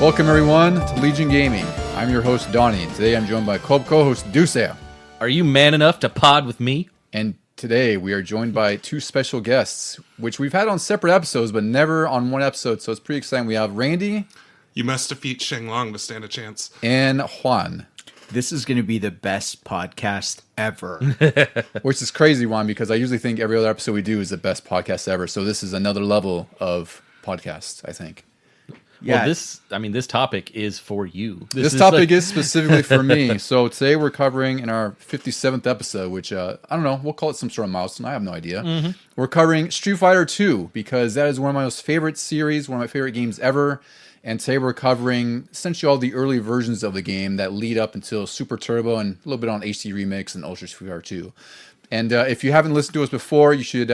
Welcome everyone to Legion Gaming. I'm your host Donnie, and today I'm joined by co-host Dusea. Are you man enough to pod with me? And today we are joined by two special guests, which we've had on separate episodes, but never on one episode, so it's pretty exciting. We have Randy. You must defeat Sheng Long to stand a chance. And Juan. This is going to be the best podcast ever. Which is crazy, Juan, because I usually think every other episode we do is the best podcast ever, so this is another level of podcast, I think. Yeah. Well, this topic is for you. This topic is specifically for me. So today we're covering in our 57th episode, which, I don't know, we'll call it some sort of milestone. I have no idea. Mm-hmm. We're covering Street Fighter 2 because that is one of my most favorite series, one of my favorite games ever. And today we're covering essentially all the early versions of the game that lead up until Super Turbo and a little bit on HD Remix and Ultra Street Fighter 2. And if you haven't listened to us before, you should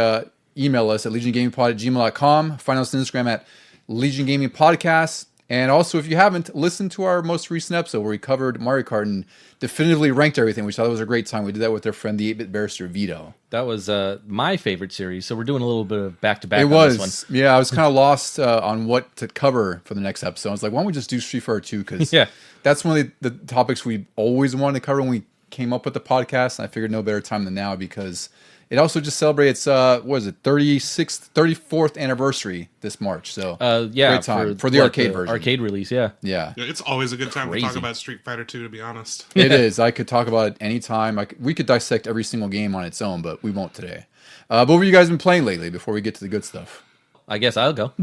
email us at legiongamingpod@gmail.com. Find us on Instagram at Legion Gaming Podcast. And also, if you haven't, listen to our most recent episode where we covered Mario Kart and definitively ranked everything, which I thought was a great time. We did that with our friend, the 8-Bit Barrister Vito. That was my favorite series, so we're doing a little bit of back-to-back on this one. Yeah, I was kind of lost on what to cover for the next episode. I was like, why don't we just do Street Fighter 2? Because that's one of the topics we always wanted to cover when we came up with the podcast, and I figured no better time than now because it also just celebrates, 34th anniversary this March. So, great time for the arcade version. Arcade release, yeah. It's always a good time to talk about Street Fighter 2, to be honest. It is. I could talk about it anytime. We could dissect every single game on its own, but we won't today. But what have you guys been playing lately before we get to the good stuff? I guess I'll go.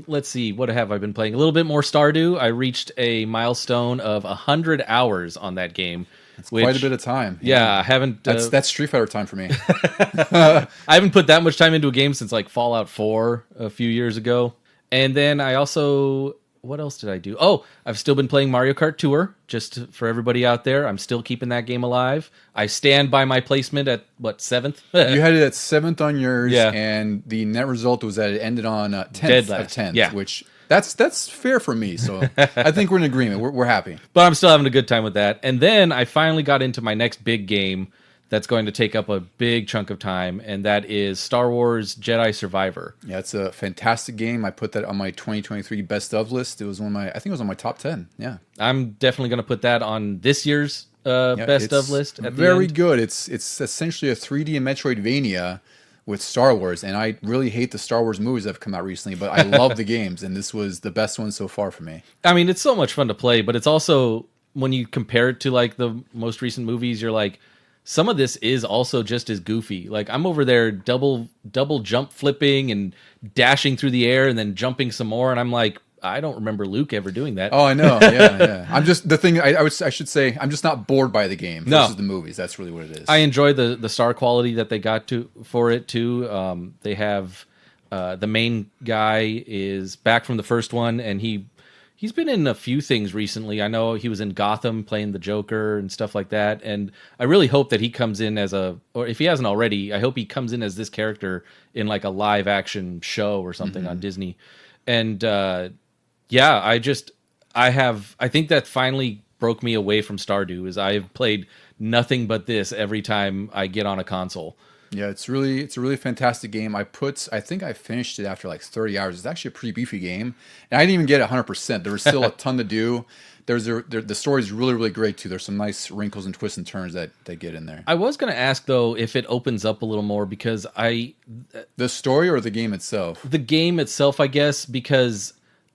Let's see. What have I been playing? A little bit more Stardew. I reached a milestone of 100 hours on that game. Quite a bit of time. Yeah, I haven't. That's Street Fighter time for me. I haven't put that much time into a game since like Fallout 4 a few years ago. And then I also, what else did I do? Oh, I've still been playing Mario Kart Tour. Just for everybody out there, I'm still keeping that game alive. I stand by my placement at 7th. You had it at 7th on yours, and the net result was that it ended on 10th of 10th, which. That's fair for me, so I think we're in agreement. We're happy. But I'm still having a good time with that. And then I finally got into my next big game that's going to take up a big chunk of time, and that is Star Wars Jedi Survivor. Yeah, it's a fantastic game. I put that on my 2023 best of list. It was I think it was on my top 10. Yeah. I'm definitely going to put that on this year's best of list. Very good. It's essentially a 3D Metroidvania with Star Wars, and I really hate the Star Wars movies that have come out recently, but I love the games, and this was the best one so far for me. I mean, it's so much fun to play, but it's also, when you compare it to like the most recent movies, you're like, some of this is also just as goofy. Like, I'm over there double jump flipping and dashing through the air and then jumping some more, and I'm like, I don't remember Luke ever doing that. Oh, I know. Yeah. I'm just the thing. I should say I'm just not bored by the game versus the movies. That's really what it is. I enjoy the star quality that they got for it too. They have the main guy is back from the first one, and he's been in a few things recently. I know he was in Gotham playing the Joker and stuff like that. And I really hope that he comes in or if he hasn't already, I hope he comes in as this character in like a live action show or something on Disney. And I think that finally broke me away from Stardew, is I've played nothing but this every time I get on a console. Yeah, it's a really fantastic game. I think I finished it after like 30 hours. It's actually a pretty beefy game, and I didn't even get it 100%. There was still a ton to do. The story is really, really great too. There's some nice wrinkles and twists and turns that they get in there. I was going to ask though if it opens up a little more, because the story or the game itself? The game itself, I guess, because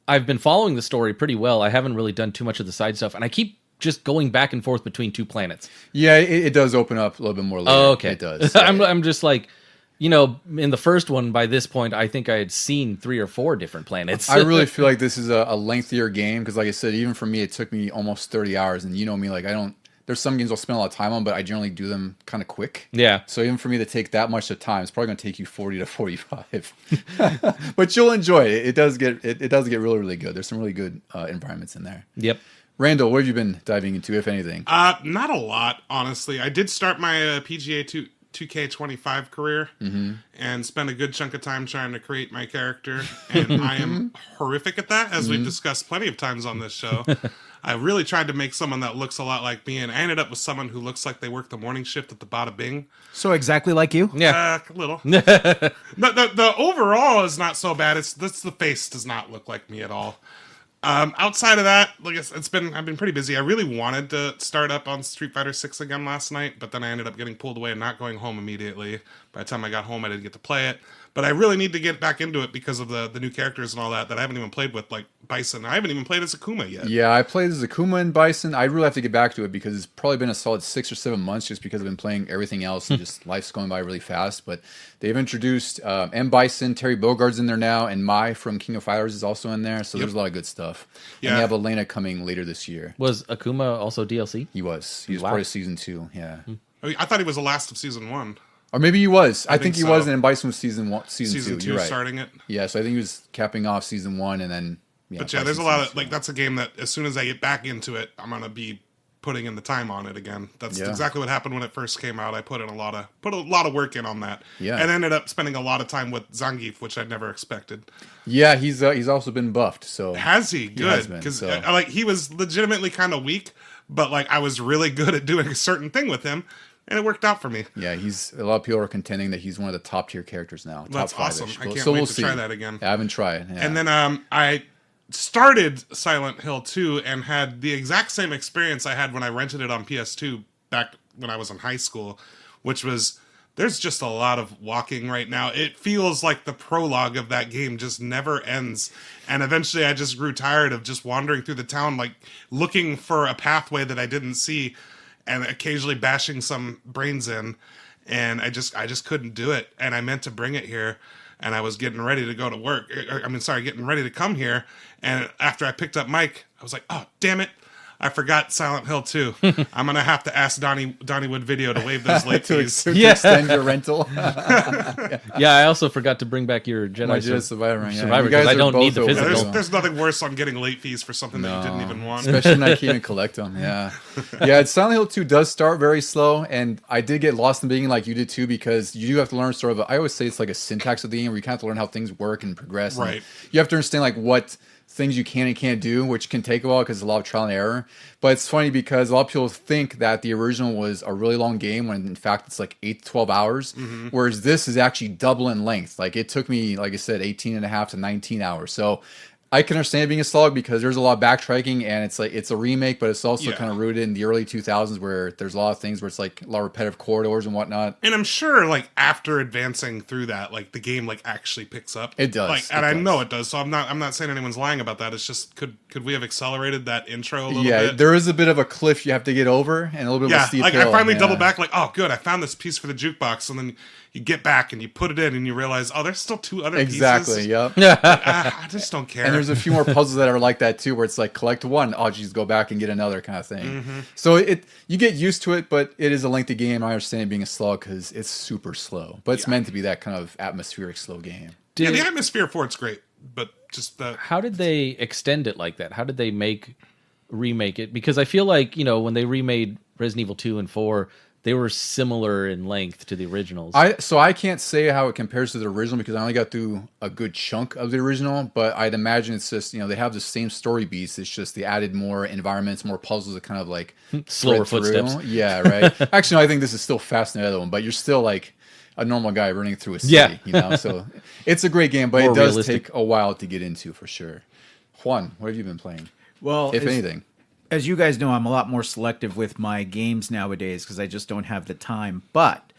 I've been following the story pretty well. I haven't really done too much of the side stuff, and I keep just going back and forth between two planets. Yeah, it does open up a little bit more later. Oh, okay. It does. I'm just like, in the first one, by this point, I think I had seen 3 or 4 different planets. I really feel like this is a lengthier game, because like I said, even for me, it took me almost 30 hours, and you know me, like there's some games I'll spend a lot of time on, but I generally do them kind of quick. Yeah. So even for me to take that much of time, it's probably going to take you 40 to 45. But you'll enjoy it. It does get really, really good. There's some really good environments in there. Yep. Randall, what have you been diving into, if anything? Not a lot, honestly. I did start my PGA 2K25 career and spent a good chunk of time trying to create my character, and I am horrific at that, as we've discussed plenty of times on this show. I really tried to make someone that looks a lot like me, and I ended up with someone who looks like they work the morning shift at the Bada Bing. So exactly like you? Yeah. A little. The overall is not so bad. It's the face does not look like me at all. Outside of that, like I've been pretty busy. I really wanted to start up on Street Fighter 6 again last night, but then I ended up getting pulled away and not going home immediately. By the time I got home, I didn't get to play it. But I really need to get back into it because of the new characters and all that I haven't even played with, like Bison. I haven't even played as Akuma yet. Yeah, I played as Akuma and Bison. I really have to get back to it because it's probably been a solid 6 or 7 months just because I've been playing everything else and just life's going by really fast. But they've introduced M. Bison, Terry Bogard's in there now, and Mai from King of Fighters is also in there. So there's a lot of good stuff. Yeah. And they have Elena coming later this year. Was Akuma also DLC? He was. He was Wow. part of Season 2, yeah. I thought he was the last of Season 1. Or maybe he was. I think he so. was, and Bison was Season 2. Season 2 You're right. starting it. Yeah, so I think he was capping off Season 1, and then... Yeah, But yeah, there's a lot of, like, that's a game that as soon as I get back into it, I'm going to be putting in the time on it again. That's exactly what happened when it first came out. I put a lot of work in on that. Yeah. And ended up spending a lot of time with Zangief, which I never expected. Yeah, he's also been buffed, so... Has he? Good. been, Because so. like he was legitimately kind of weak, but like I was really good at doing a certain thing with him, and it worked out for me. Yeah, a lot of people are contending that he's one of the top tier characters now. That's top awesome. five-ish. I can't So wait we'll to see. try that again. I haven't tried. Yeah. And then I started Silent Hill 2 and had the exact same experience I had when I rented it on PS2 back when I was in high school, which was there's just a lot of walking right now. It feels like the prologue of that game just never ends. And eventually I just grew tired of just wandering through the town, like looking for a pathway that I didn't see and occasionally bashing some brains in. And I just couldn't do it. And I meant to bring it here. And I was getting ready to go to work. Getting ready to come here. And after I picked up Mike, I was like, oh, damn it. I forgot Silent Hill 2. I'm going to have to ask Donnywood Video to waive those late fees. to extend your rental. Yeah, I also forgot to bring back your Jedi Survivor. Yeah. Survivor You guys because I are don't need the both over physical. it. There's nothing worse on getting late fees for something that you didn't even want. Especially when I can't even collect them. Yeah. Yeah, Silent Hill 2 does start very slow, and I did get lost in the beginning like you did too, because you do have to learn sort of, I always say it's like a syntax of the game where you kind of have to learn how things work and progress. Right. And you have to understand like what things you can and can't do, which can take a while because there's a lot of trial and error. But it's funny because a lot of people think that the original was a really long game when in fact it's like 8 to 12 hours, whereas this is actually double in length. Like it took me, like I said, 18 and a half to 19 hours. So I can understand it being a slog because there's a lot of backtracking, and it's like it's a remake, but it's also kind of rooted in the early 2000s where there's a lot of things where it's like a lot of repetitive corridors and whatnot. And I'm sure, like, after advancing through that, like, the game, like, actually picks up. It does. Like, and I know it does, so I'm not saying anyone's lying about that. It's just, could we have accelerated that intro a little bit? There is a bit of a cliff you have to get over, and a little bit of a steep like, hill. I finally doubled back, like, oh, good, I found this piece for the jukebox, and then you get back and you put it in and you realize, oh, there's still 2 other Exactly, pieces. yep. I just don't care. And there's a few more puzzles that are like that too, where it's like collect one, oh geez, go back and get another kind of thing. So you get used to it, but it is a lengthy game. I understand it being a slog because it's super slow, but it's meant to be that kind of atmospheric slow game. Yeah, the atmosphere for it's great, but just the... How did they extend it like that? How did they remake it? Because I feel like, when they remade Resident Evil 2 and 4, they were similar in length to the originals. So I can't say how it compares to the original because I only got through a good chunk of the original, but I'd imagine it's just, they have the same story beats. It's just they added more environments, more puzzles to kind of like slower thread footsteps. through. Yeah, right. Actually, no, I think this is still faster than the other one, but you're still like a normal guy running through a city, So it's a great game, but More it does realistic. take a while to get into for sure. Juan, what have you been playing? Well, If anything. As you guys know, I'm a lot more selective with my games nowadays because I just don't have the time. But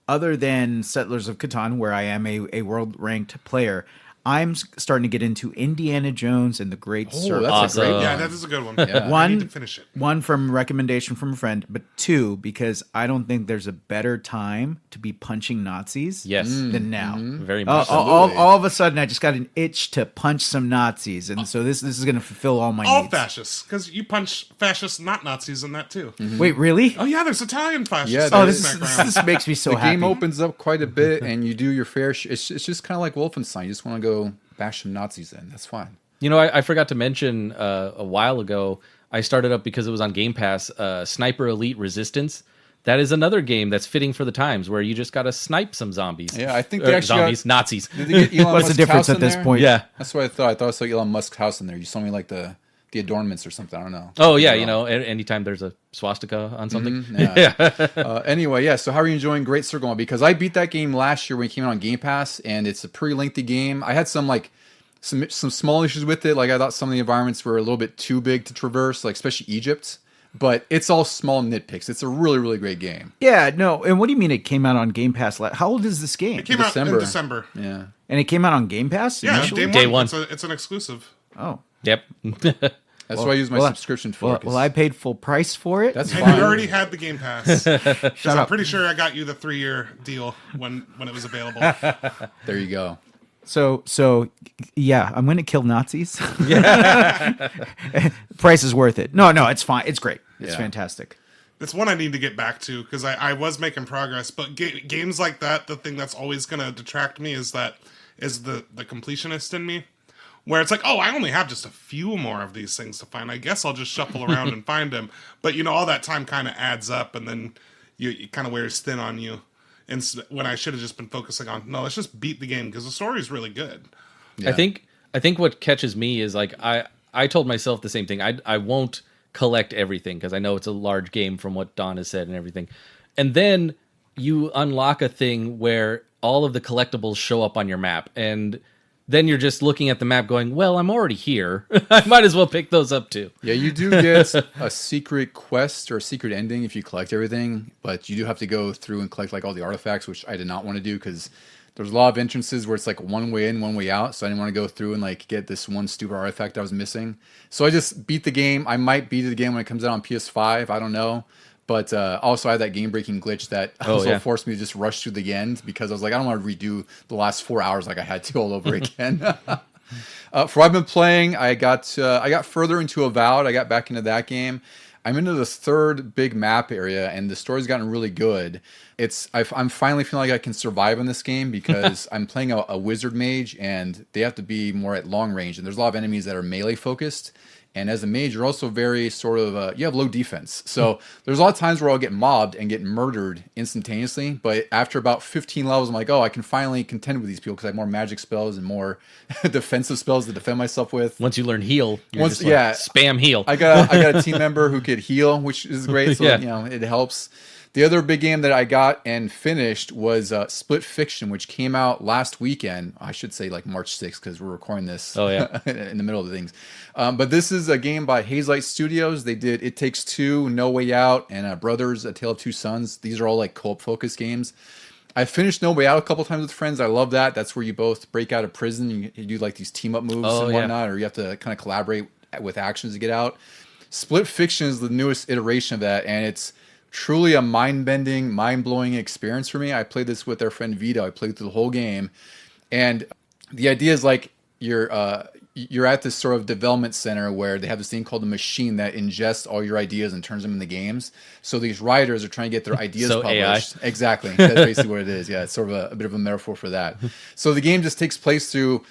other than Settlers of Catan, where I am a world-ranked player, I'm starting to get into Indiana Jones and the Great Circle. That's a great one. Yeah, that is a good one. Yeah. I need to finish it. One from recommendation from a friend, but 2 because I don't think there's a better time to be punching Nazis Yes. than now. Very much so. All of a sudden, I just got an itch to punch some Nazis, and so this is going to fulfill all my All needs. fascists, because you punch fascists, not Nazis, in that too. Wait, really? Oh yeah, there's Italian fascists. Yeah, in there Oh, this is. background. this makes me so The happy. game opens up quite a bit, and you do your fair it's just kind of like Wolfenstein. You just want to go bash some Nazis in. That's fine. I forgot to mention a while ago, I started up because it was on Game Pass, Sniper Elite Resistance. that is another game that's fitting for the times where you just got to snipe some zombies. Yeah, I think they actually zombies, Nazis. Did they get Elon What's the Musk's difference house at in this there? point? Yeah. That's what I thought. I thought I saw Elon Musk's house in there. You saw me like the adornments or something. I don't know. Oh yeah, anytime there's a swastika on something. Anyway, yeah. So how are you enjoying Great Circle? Because I beat that game last year when it came out on Game Pass, and it's a pretty lengthy game. I had some small issues with it. Like I thought some of the environments were a little bit too big to traverse, like especially Egypt. But it's all small nitpicks. It's a really, really great game. Yeah, no. And what do you mean it came out on Game Pass? How old is this game? It came out in December. Yeah. And it came out on Game Pass? Yeah, initially? Day one. It's an exclusive. Oh. Yep. That's what I use my subscription for. Well, I paid full price for it. That's And fine. you already had the Game Pass. Because I'm up. pretty sure I got you the 3-year deal when it was available. There you go. So yeah, I'm going to kill Nazis. Yeah. Price is worth it. No, it's fine. It's great. It's Yeah. fantastic. It's one I need to get back to because I was making progress. But games like that, the thing that's always going to detract me is the completionist in me. Where it's like, oh, I only have just a few more of these things to find. I guess I'll just shuffle around and find them. But, all that time kind of adds up, and then you kind of wears thin on you. And when I should have just been focusing on, no, let's just beat the game, because the story is really good. Yeah. I think what catches me is like, I told myself the same thing. I won't collect everything, because I know it's a large game from what Don has said and everything. And then you unlock a thing where all of the collectibles show up on your map, and then you're just looking at the map going, well, I'm already here. I might as well pick those up too. Yeah, you do get a secret quest or a secret ending if you collect everything, but you do have to go through and collect like all the artifacts, which I did not want to do because there's a lot of entrances where it's like one way in, one way out. So I didn't want to go through and like get this one stupid artifact I was missing. So I just beat the game. I might beat it again when it comes out on PS5. I don't know. But also I had that game-breaking glitch that also forced me to just rush through the end because I was like, I don't want to redo the last 4 hours like I had to all over again. For what I've been playing, I got further into Avowed. I got back into that game. I'm into this third big map area, and the story's gotten really good. I'm finally feeling like I can survive in this game because I'm playing a wizard mage, and they have to be more at long range. And there's a lot of enemies that are melee focused. And as a mage, you're also very sort of, you have low defense. So there's a lot of times where I'll get mobbed and get murdered instantaneously. But after about 15 levels, I'm like, oh, I can finally contend with these people because I have more magic spells and more defensive spells to defend myself with. Once you learn heal, spam heal. I got a team member who could heal, which is great. So, it helps. The other big game that I got and finished was Split Fiction, which came out last weekend. I should say like March 6th because we're recording this in the middle of the things. But this is a game by Hazelight Studios. They did It Takes Two, No Way Out, and Brothers, A Tale of Two Sons. These are all like co-op focused games. I finished No Way Out a couple times with friends. I love that. That's where you both break out of prison. You do like these team up moves and whatnot, or you have to kind of collaborate with actions to get out. Split Fiction is the newest iteration of that, and it's truly a mind-bending, mind-blowing experience for me. I played this with our friend Vito. I played through the whole game, and the idea is like you're at this sort of development center where they have this thing called the machine that ingests all your ideas and turns them into games. So these writers are trying to get their ideas published. AI. Exactly. That's basically what it is. Yeah, it's sort of a bit of a metaphor for that. So the game just takes place through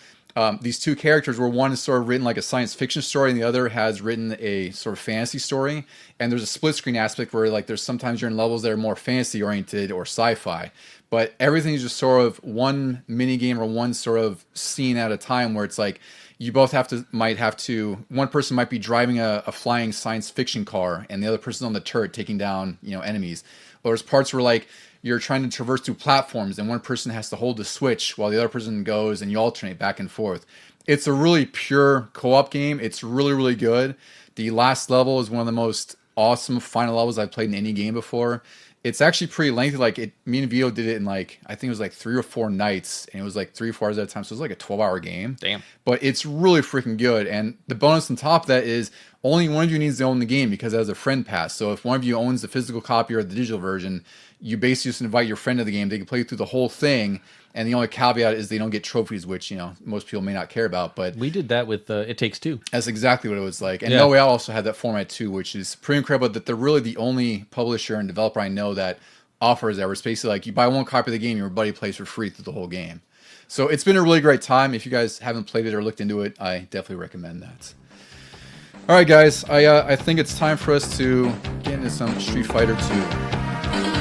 these two characters where one is sort of written like a science fiction story and the other has written a sort of fantasy story. And there's a split screen aspect where like there's sometimes you're in levels that are more fantasy oriented or sci-fi. But everything is just sort of one mini game or one sort of scene at a time where it's like you both might have to one person might be driving a flying science fiction car and the other person's on the turret taking down, enemies. Or there's parts where like you're trying to traverse through platforms and one person has to hold the switch while the other person goes and you alternate back and forth. It's a really pure co-op game. It's really, really good. The last level is one of the most awesome final levels I've played in any game before. It's actually pretty lengthy. Me and Vito did it in I think it was like 3 or 4 nights, and it was like 3 or 4 hours at a time. So it was like a 12-hour game. Damn. But it's really freaking good. And the bonus on top of that is only one of you needs to own the game because it has a friend pass. So if one of you owns the physical copy or the digital version, you basically just invite your friend to the game. They can play through the whole thing. And the only caveat is they don't get trophies, which, most people may not care about. But we did that with It Takes Two. That's exactly what it was like. And No Way Out also had that format too, which is pretty incredible that they're really the only publisher and developer I know that offers that. Where it's basically like you buy one copy of the game, your buddy plays for free through the whole game. So it's been a really great time. If you guys haven't played it or looked into it, I definitely recommend that. All right, guys. I think it's time for us to get into some Street Fighter 2.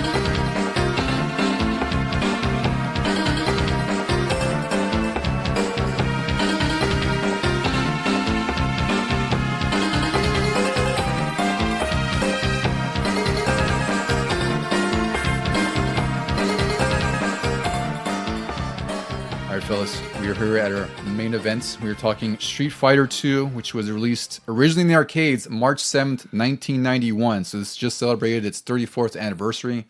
All right, fellas, we are here at our main event. We are talking Street Fighter 2, which was released originally in the arcades March 7th, 1991. So this just celebrated its 34th anniversary.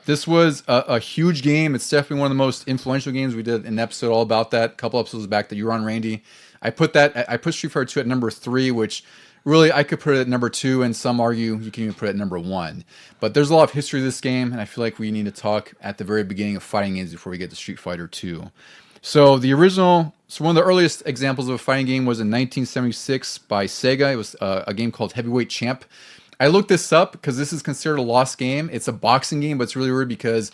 This was a huge game. It's definitely one of the most influential games. We did an episode all about that a couple episodes back that you were on, Randy. I put Street Fighter 2 at number 3, which really I could put it at number 2, and some argue you can even put it at number 1. But there's a lot of history of this game, and I feel like we need to talk at the very beginning of fighting games before we get to Street Fighter 2. So one of the earliest examples of a fighting game was in 1976 by Sega. It was a game called Heavyweight Champ. I looked this up because this is considered a lost game. It's a boxing game, but it's really weird because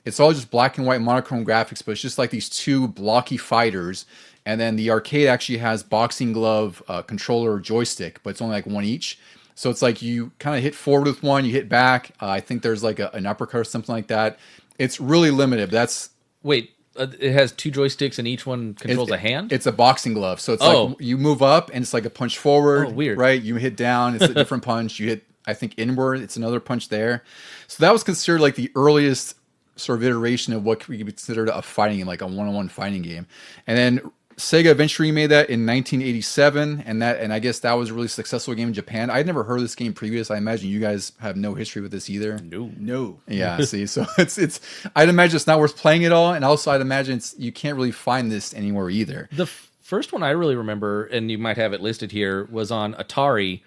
it's all just black and white monochrome graphics, but it's just like these two blocky fighters. And then the arcade actually has boxing glove, controller, joystick, but it's only like one each. So it's like you kind of hit forward with one, you hit back. I think there's like an uppercut or something like that. It's really limited. Wait, it has two joysticks and each one controls a hand? It's a boxing glove. So it's like you move up and it's like a punch forward. Oh, weird. Right? You hit down, it's a different punch. You hit, I think, inward, it's another punch there. So that was considered like the earliest sort of iteration of what we could consider a fighting game, like a one-on-one fighting game. And then Sega eventually made that in 1987, and I guess that was a really successful game in Japan. I'd never heard of this game previous. I imagine you guys have no history with this either. No. Yeah, see, so it's I'd imagine it's not worth playing at all, and also I'd imagine you can't really find this anywhere either. The first one I really remember, and you might have it listed here, was on Atari,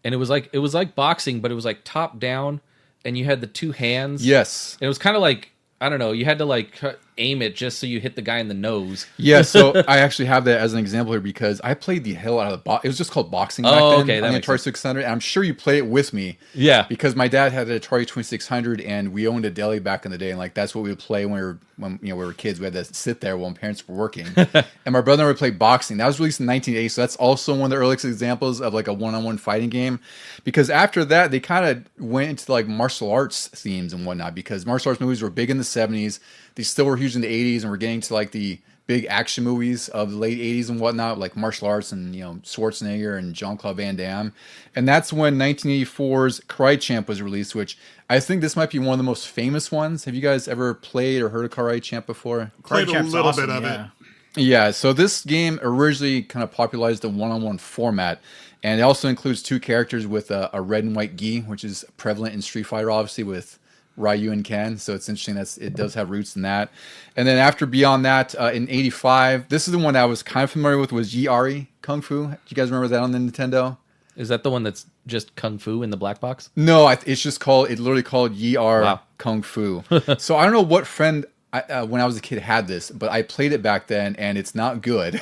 and it was like boxing, but it was like top down, and you had the two hands. Yes, and it was kind of like, I don't know, you had to like aim it just so you hit the guy in the nose. Yeah, so I actually have that as an example here because I played the hell out of it was just called boxing back then okay, on the Atari 600, and I'm sure you played it with me. Yeah. Because my dad had an Atari 2600, and we owned a deli back in the day, and like that's what we would play when we were kids. We had to sit there while my parents were working. And my brother and I would play boxing. That was released in 1980, so that's also one of the earliest examples of like a one-on-one fighting game. Because after that, they kind of went into like martial arts themes and whatnot, because martial arts movies were big in the 70s. They still were huge in the 80s, and we're getting to like the big action movies of the late 80s and whatnot, like martial arts and, Schwarzenegger and Jean-Claude Van Damme. And that's when 1984's Karate Champ was released, which I think this might be one of the most famous ones. Have you guys ever played or heard of Karate Champ before? Played a Champ's little awesome, bit of yeah. it. Yeah, so this game originally kind of popularized the one-on-one format, and it also includes two characters with a red and white gi, which is prevalent in Street Fighter, obviously, with Ryu and Ken. So it's interesting that it does have roots in that. And then beyond that, in 85, this is the one I was kind of familiar with, was Yi-Ari Kung Fu. Do you guys remember that on the Nintendo? Is that the one that's just Kung Fu in the black box? No, it's just literally called Yi-Ari Kung Fu. So I don't know what friend when I was a kid had this, but I played it back then, and it's not good.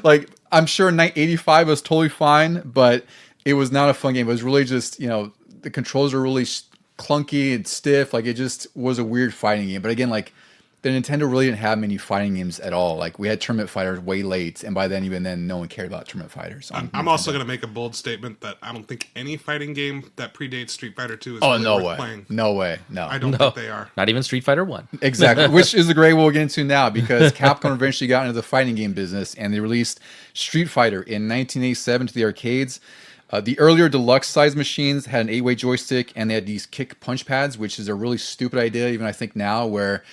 Like, I'm sure 85 was totally fine, but it was not a fun game. It was really just, the controls were really clunky and stiff. Like, it just was a weird fighting game. But again, like, the Nintendo really didn't have many fighting games at all. Like, we had Tournament Fighters way late, and by then, even then, no one cared about Tournament Fighters. I'm also going to make a bold statement that I don't think any fighting game that predates Street Fighter 2 is worth playing. No way. No. I don't think they are. Not even Street Fighter 1. Exactly, which is the great we'll get into now, because Capcom eventually got into the fighting game business, and they released Street Fighter in 1987 to the arcades. The earlier deluxe size machines had an 8-way joystick, and they had these kick punch pads, which is a really stupid idea, even I think now, where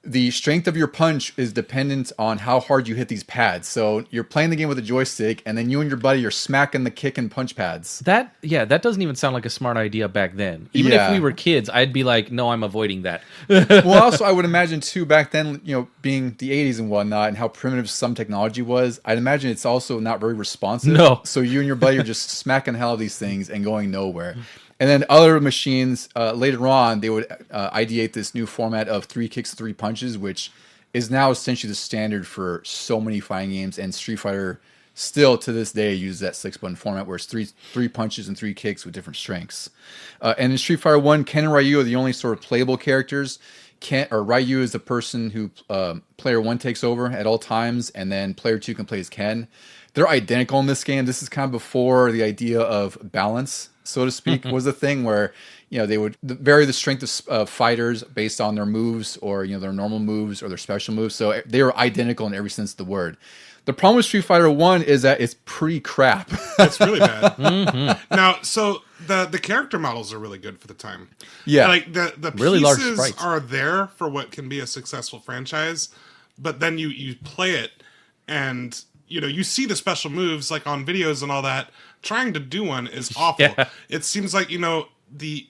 the strength of your punch is dependent on how hard you hit these pads. So you're playing the game with a joystick, and then you and your buddy are smacking the kick and punch pads. That doesn't even sound like a smart idea back then. Even if we were kids, I'd be like, no, I'm avoiding that. Well, also, I would imagine, too, back then, being the 80s and whatnot, and how primitive some technology was, I'd imagine it's also not very responsive. No. So you and your buddy are just smacking the hell out of these things and going nowhere. And then other machines, later on, they would ideate this new format of 3 kicks, 3 punches, which is now essentially the standard for so many fighting games. And Street Fighter still, to this day, uses that 6-button format where it's three punches and 3 kicks with different strengths. And in Street Fighter 1, Ken and Ryu are the only sort of playable characters. Ryu is the person who player 1 takes over at all times, and then player 2 can play as Ken. They're identical in this game. This is kind of before the idea of balance, so to speak, was a thing where, they would vary the strength of fighters based on their moves or, their normal moves or their special moves. So they were identical in every sense of the word. The problem with Street Fighter 1 is that it's pretty crap. It's really bad. Now, so the character models are really good for the time. Yeah. Like the Really large pieces sprites. are there for what can be a successful franchise, but then you play it and you see the special moves like on videos and all that. Trying to do one is awful. Yeah. It seems like,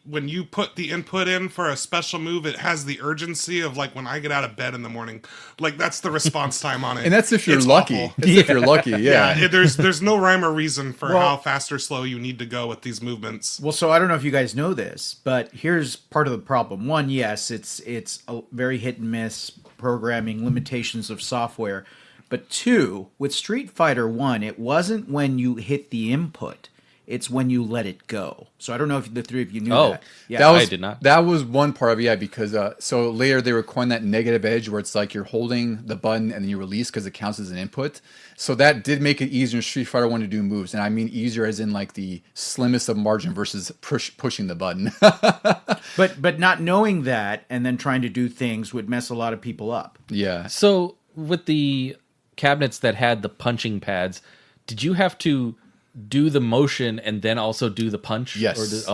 when you put the input in for a special move, it has the urgency of like when I get out of bed in the morning. Like that's the response time on it. And that's if you're It's lucky. awful. That's if you're lucky, yeah. There's no rhyme or reason for Well- how fast or slow you need to go with these movements. Well, so I don't know if you guys know this, but here's part of the problem. One, yes, it's a very hit and miss programming limitations of software. But two, with Street Fighter 1, it wasn't when you hit the input. It's when you let it go. So I don't know if the three of you knew that. Yeah. I did not. That was one part of it, yeah, because so later they were coined that negative edge where it's like you're holding the button and then you release because it counts as an input. So that did make it easier in Street Fighter 1 to do moves. And I mean easier as in like the slimmest of margin versus pushing the button. But not knowing that and then trying to do things would mess a lot of people up. Yeah. So with the cabinets that had the punching pads, did you have to do the motion and then also do the punch? Yes.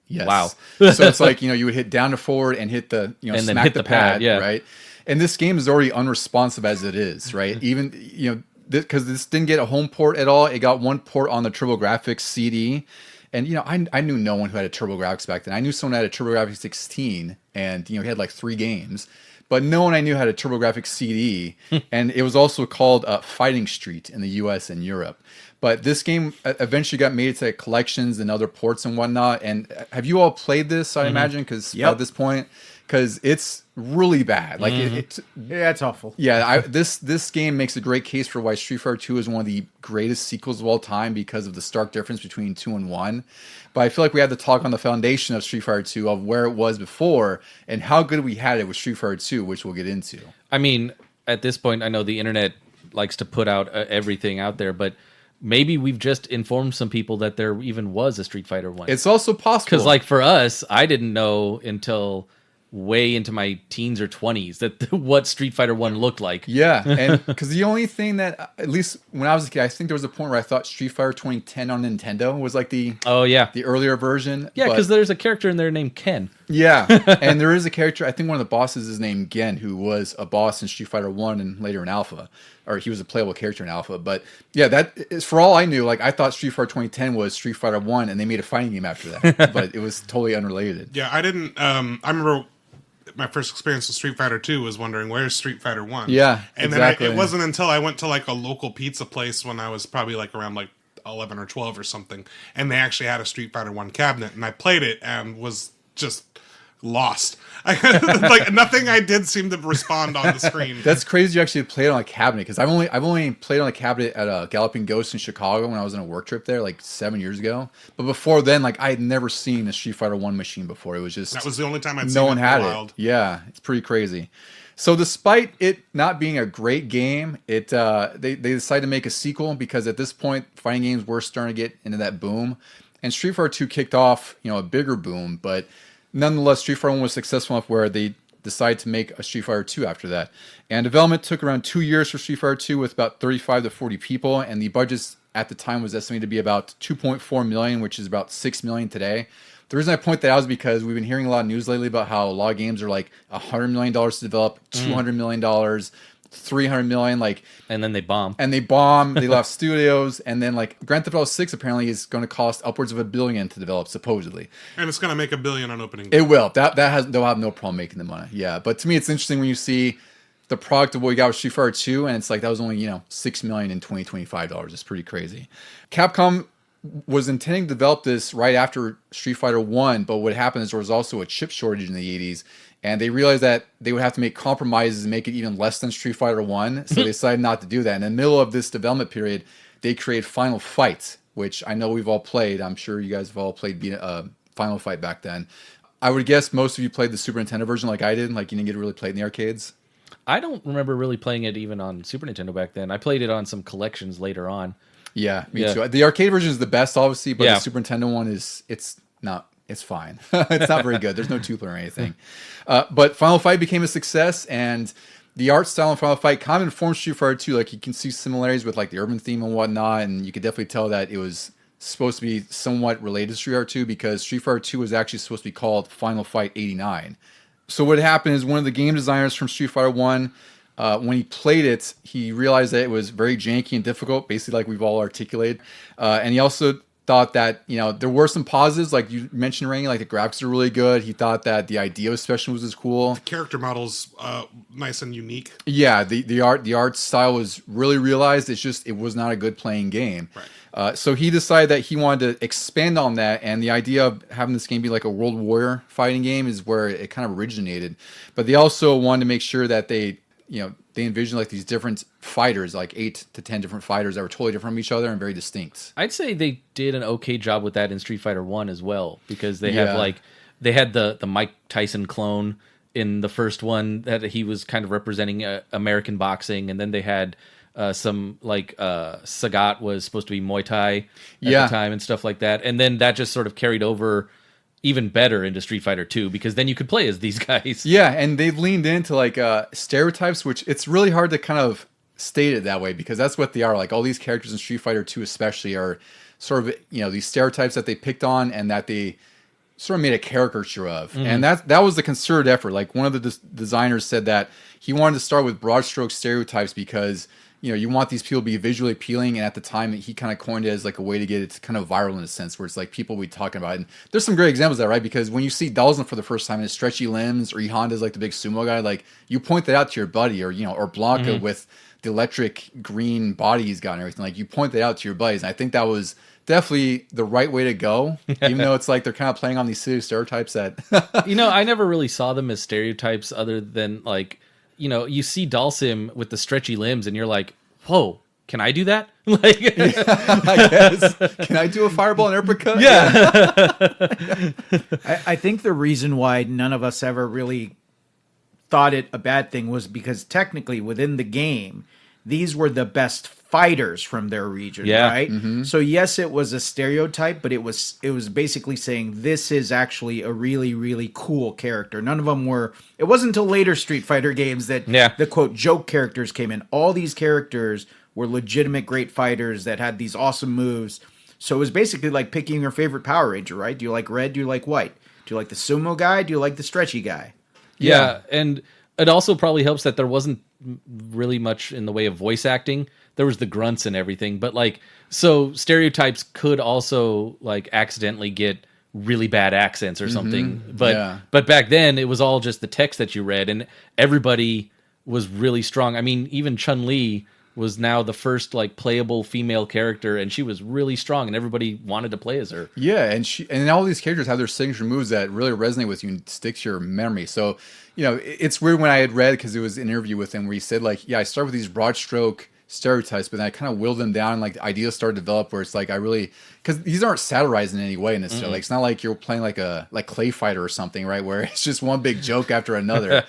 Yes. Wow. So it's like, you would hit down to forward and hit the, And then smack hit the the pad, pad, yeah. right? And this game is already unresponsive as it is, right? Even, because this didn't get a home port at all. It got one port on the TurboGrafx CD. And, I knew no one who had a TurboGrafx back then. I knew someone who had a TurboGrafx 16 and, he had like 3 games. But no one I knew had a TurboGrafx CD. And it was also called Fighting Street in the US and Europe. But this game eventually got made to collections and other ports and whatnot. And have you all played this, I imagine? Because at this point, because it's really bad. Like Yeah, it's awful. yeah, this game makes a great case for why Street Fighter 2 is one of the greatest sequels of all time because of the stark difference between 2 and 1. But I feel like we have to talk on the foundation of Street Fighter 2 of where it was before and how good we had it with Street Fighter 2, which we'll get into. I mean, at this point, I know the internet likes to put out everything out there, but maybe we've just informed some people that there even was a Street Fighter 1. It's also possible. Because, like, for us, I didn't know until way into my teens or 20s that what Street Fighter 1 looked like. Yeah, and because the only thing that, at least when I was a kid, I think there was a point where I thought Street Fighter 2010 on Nintendo was like the earlier version. Yeah, but- because there's a character in there named Ken. Yeah, and there is a character, I think one of the bosses is named Gen, who was a boss in Street Fighter 1 and later in Alpha. Or he was a playable character in Alpha. But yeah, that is, for all I knew, like I thought Street Fighter 2010 was Street Fighter 1 and they made a fighting game after that. But it was totally unrelated. Yeah, I didn't. I remember my first experience with Street Fighter 2 was wondering where's Street Fighter 1. Yeah, and exactly. then it wasn't until I went to like a local pizza place when I was probably like around like 11 or 12 or something, and they actually had a Street Fighter 1 cabinet, and I played it and was just lost. Like nothing I did seemed to respond on the screen. That's crazy you actually played on a cabinet, because I've only played on a cabinet at Galloping Ghost in Chicago when I was on a work trip there like 7 years ago. But before then, like I had never seen a Street Fighter 1 machine before. It was just That was the only time I'd seen no one it had in the it. wild. Yeah, it's pretty crazy. So despite it not being a great game, they decided to make a sequel because at this point fighting games were starting to get into that boom, and Street Fighter 2 kicked off a bigger boom. But nonetheless, Street Fighter 1 was successful enough where they decided to make a Street Fighter 2 after that. And development took around 2 years for Street Fighter 2 with about 35 to 40 people, and the budget at the time was estimated to be about 2.4 million, which is about 6 million today. The reason I point that out is because we've been hearing a lot of news lately about how a lot of games are like $100 million to develop, $200 million, $300 million, like, And then they bomb. and they bomb. They left studios, and then like Grand Theft Auto 6 apparently is going to cost upwards of $1 billion to develop, supposedly. And it's going to make $1 billion on opening day. It will. They'll have no problem making the money. Yeah, but to me, it's interesting when you see the product of what we got with Street Fighter 2, and it's like that was only $6 million in $25. It's pretty crazy. Capcom was intending to develop this right after Street Fighter 1, but what happened is there was also a chip shortage in the 80s, and they realized that they would have to make compromises and make it even less than Street Fighter 1, so they decided not to do that. In the middle of this development period, they created Final Fight, which I know we've all played. I'm sure you guys have all played Final Fight back then. I would guess most of you played the Super Nintendo version like I did, like you didn't get to really play it in the arcades. I don't remember really playing it even on Super Nintendo back then. I played it on some collections later on. Yeah, me too. The arcade version is the best, obviously, but Yeah. the Super Nintendo one it's not It's fine. It's not very good. There's no Tupler or anything. But Final Fight became a success, and the art style in Final Fight kind of informed Street Fighter 2. Like, you can see similarities with like the urban theme and whatnot, and you could definitely tell that it was supposed to be somewhat related to Street Fighter 2 because Street Fighter 2 was actually supposed to be called Final Fight 89. So what happened is one of the game designers from Street Fighter 1, when he played it, he realized that it was very janky and difficult, basically like we've all articulated. And he also thought that, there were some positives, like you mentioned, Randy, like the graphics are really good. He thought that the idea especially was as cool. Character models, nice and unique. Yeah, the art style was really realized. It's just, it was not a good playing game. Right. So he decided that he wanted to expand on that, and the idea of having this game be like a World Warrior fighting game is where it kind of originated. But they also wanted to make sure that they envisioned like these different fighters, like 8 to 10 different fighters that were totally different from each other and very distinct. I'd say they did an okay job with that in Street Fighter 1 as well, because they have they had the Mike Tyson clone in the first one that he was kind of representing American boxing, and then they had some like Sagat was supposed to be Muay Thai at the time and stuff like that, and then that just sort of carried over even better into Street Fighter 2 because then you could play as these guys. Yeah, and they've leaned into like stereotypes, which it's really hard to kind of state it that way because that's what they are. Like all these characters in Street Fighter 2 especially are sort of, these stereotypes that they picked on and that they sort of made a caricature of. Mm-hmm. And that was the concerted effort. Like one of the designers said that he wanted to start with broad stroke stereotypes because you want these people to be visually appealing, and at the time he kind of coined it as like a way to get it kind of viral in a sense, where it's like people we talking about. And there's some great examples of that, right? Because when you see Dalsum for the first time and his stretchy limbs, or E Honda's like the big sumo guy, like you point that out to your buddy, or or Blanca with the electric green body he's got and everything. Like you point that out to your buddies, and I think that was definitely the right way to go, even though it's like they're kind of playing on these silly stereotypes that I never really saw them as stereotypes other than like you see Dalsim with the stretchy limbs and you're like, whoa, can I do that? Like, I guess. Can I do a fireball and uppercut? Yeah. I think the reason why none of us ever really thought it a bad thing was because technically within the game, these were the best fighters from their region, right? Mm-hmm. So yes, it was a stereotype, but it was basically saying this is actually a really, really cool character. None of them were. It wasn't until later Street Fighter games that the quote joke characters came in. All these characters were legitimate great fighters that had these awesome moves. So it was basically like picking your favorite Power Ranger, right? Do you like red? Do you like white? Do you like the sumo guy? Do you like the stretchy guy? Yeah, and it also probably helps that there wasn't really much in the way of voice acting. There was the grunts and everything, but like, so stereotypes could also like accidentally get really bad accents or something. But back then it was all just the text that you read, and everybody was really strong. I mean, even Chun-Li was now the first like playable female character, and she was really strong, and everybody wanted to play as her. Yeah, and all these characters have their signature moves that really resonate with you and stick to your memory. So, it's weird when I had read, because it was an interview with him where he said like, I started with these broad stroke stereotypes, but then I kind of willed them down, and like the ideas started to develop where it's like because these aren't satirized in any way necessarily. Like, it's not like you're playing like Clay Fighter or something, right? Where it's just one big joke after another.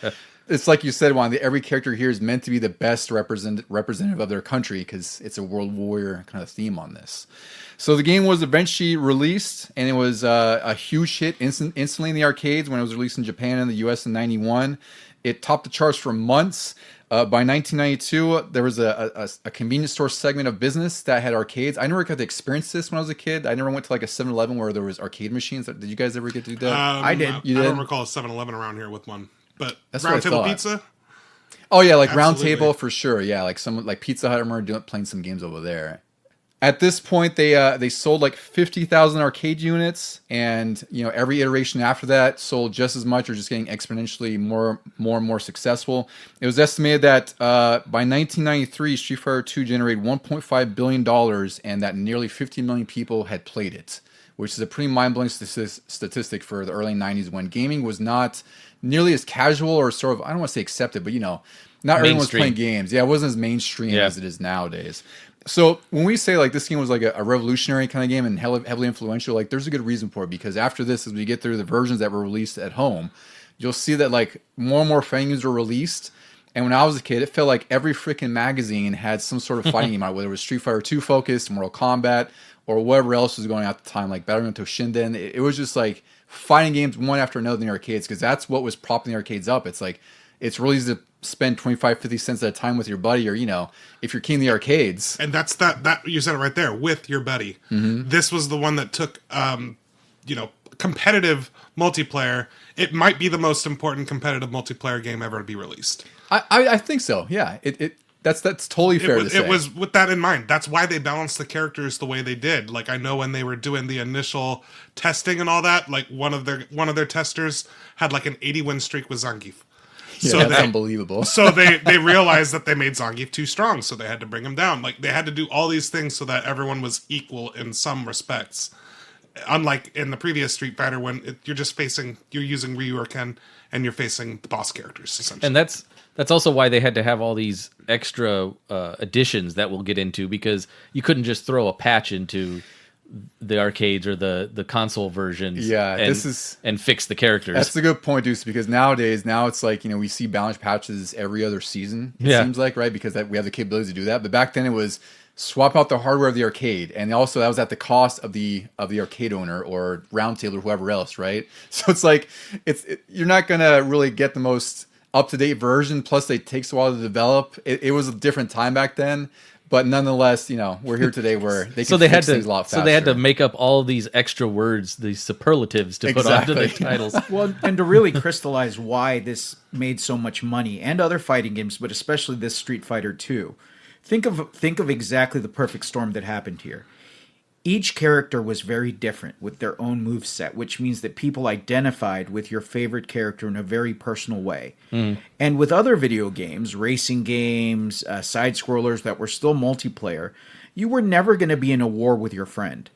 It's like you said, Juan, every character here is meant to be the best representative of their country because it's a World Warrior kind of theme on this. So the game was eventually released, and it was a huge hit instantly in the arcades when it was released in Japan and the US in 91. It topped the charts for months. By 1992, there was a convenience store segment of business that had arcades. I never got to experience this when I was a kid. I never went to like a 7-Eleven where there was arcade machines. Did you guys ever get to do that? I did. I don't recall a 7-Eleven around here with one. But that's Round Table Pizza? Oh, yeah, like Round Table for sure. Yeah, like like Pizza Hut, I remember playing some games over there. At this point, they sold like 50,000 arcade units, and every iteration after that sold just as much or just getting exponentially more and more successful. It was estimated that by 1993, Street Fighter 2 generated $1.5 billion, and that nearly 50 million people had played it, which is a pretty mind-blowing statistic for the early 90s when gaming was not nearly as casual or sort of, I don't want to say accepted, but not everyone was playing games. Yeah, it wasn't as mainstream as it is nowadays. So when we say like this game was like a revolutionary kind of game and heavily influential, like there's a good reason for it, because after this, as we get through the versions that were released at home, you'll see that like more and more fighting games were released. And when I was a kid, it felt like every freaking magazine had some sort of fighting game out, whether it was Street Fighter 2 focused, Mortal Kombat, or whatever else was going on at the time, like Battle Toshinden. It was just like fighting games one after another in the arcades, because that's what was propping the arcades up. It's like, it's really easy to spend 25, 50 cents at a time with your buddy, or, if you're king of the arcades. And that's that you said it right there, with your buddy. Mm-hmm. This was the one that took, competitive multiplayer. It might be the most important competitive multiplayer game ever to be released. I think so. Yeah. That's totally fair to say. It was with that in mind. That's why they balanced the characters the way they did. Like, I know when they were doing the initial testing and all that, like one of their testers had like an 80 win streak with Zangief. Yeah, so that's unbelievable. So they realized that they made Zangief too strong, so they had to bring him down. Like, they had to do all these things so that everyone was equal in some respects. Unlike in the previous Street Fighter, when you're using Ryu or Ken, and you're facing the boss characters, essentially. And that's also why they had to have all these extra additions that we'll get into, because you couldn't just throw a patch into the arcades or the console versions and fix the characters. That's a good point, Deuce, because nowadays, it's like, we see balance patches every other season, it seems like, right? Because we have the capability to do that. But back then it was swap out the hardware of the arcade, and also that was at the cost of the arcade owner or Roundtable or whoever else, right? So it's like, you're not going to really get the most up-to-date version, plus it takes a while to develop. It was a different time back then. But nonetheless, we're here today where they can fix things a lot faster. So they had to make up all these extra words, these superlatives to put onto the titles. Well, and to really crystallize why this made so much money, and other fighting games, but especially this Street Fighter 2, think of exactly the perfect storm that happened here. Each character was very different with their own moveset, which means that people identified with your favorite character in a very personal way. Mm. And with other video games, racing games, side-scrollers that were still multiplayer, you were never going to be in a war with your friend.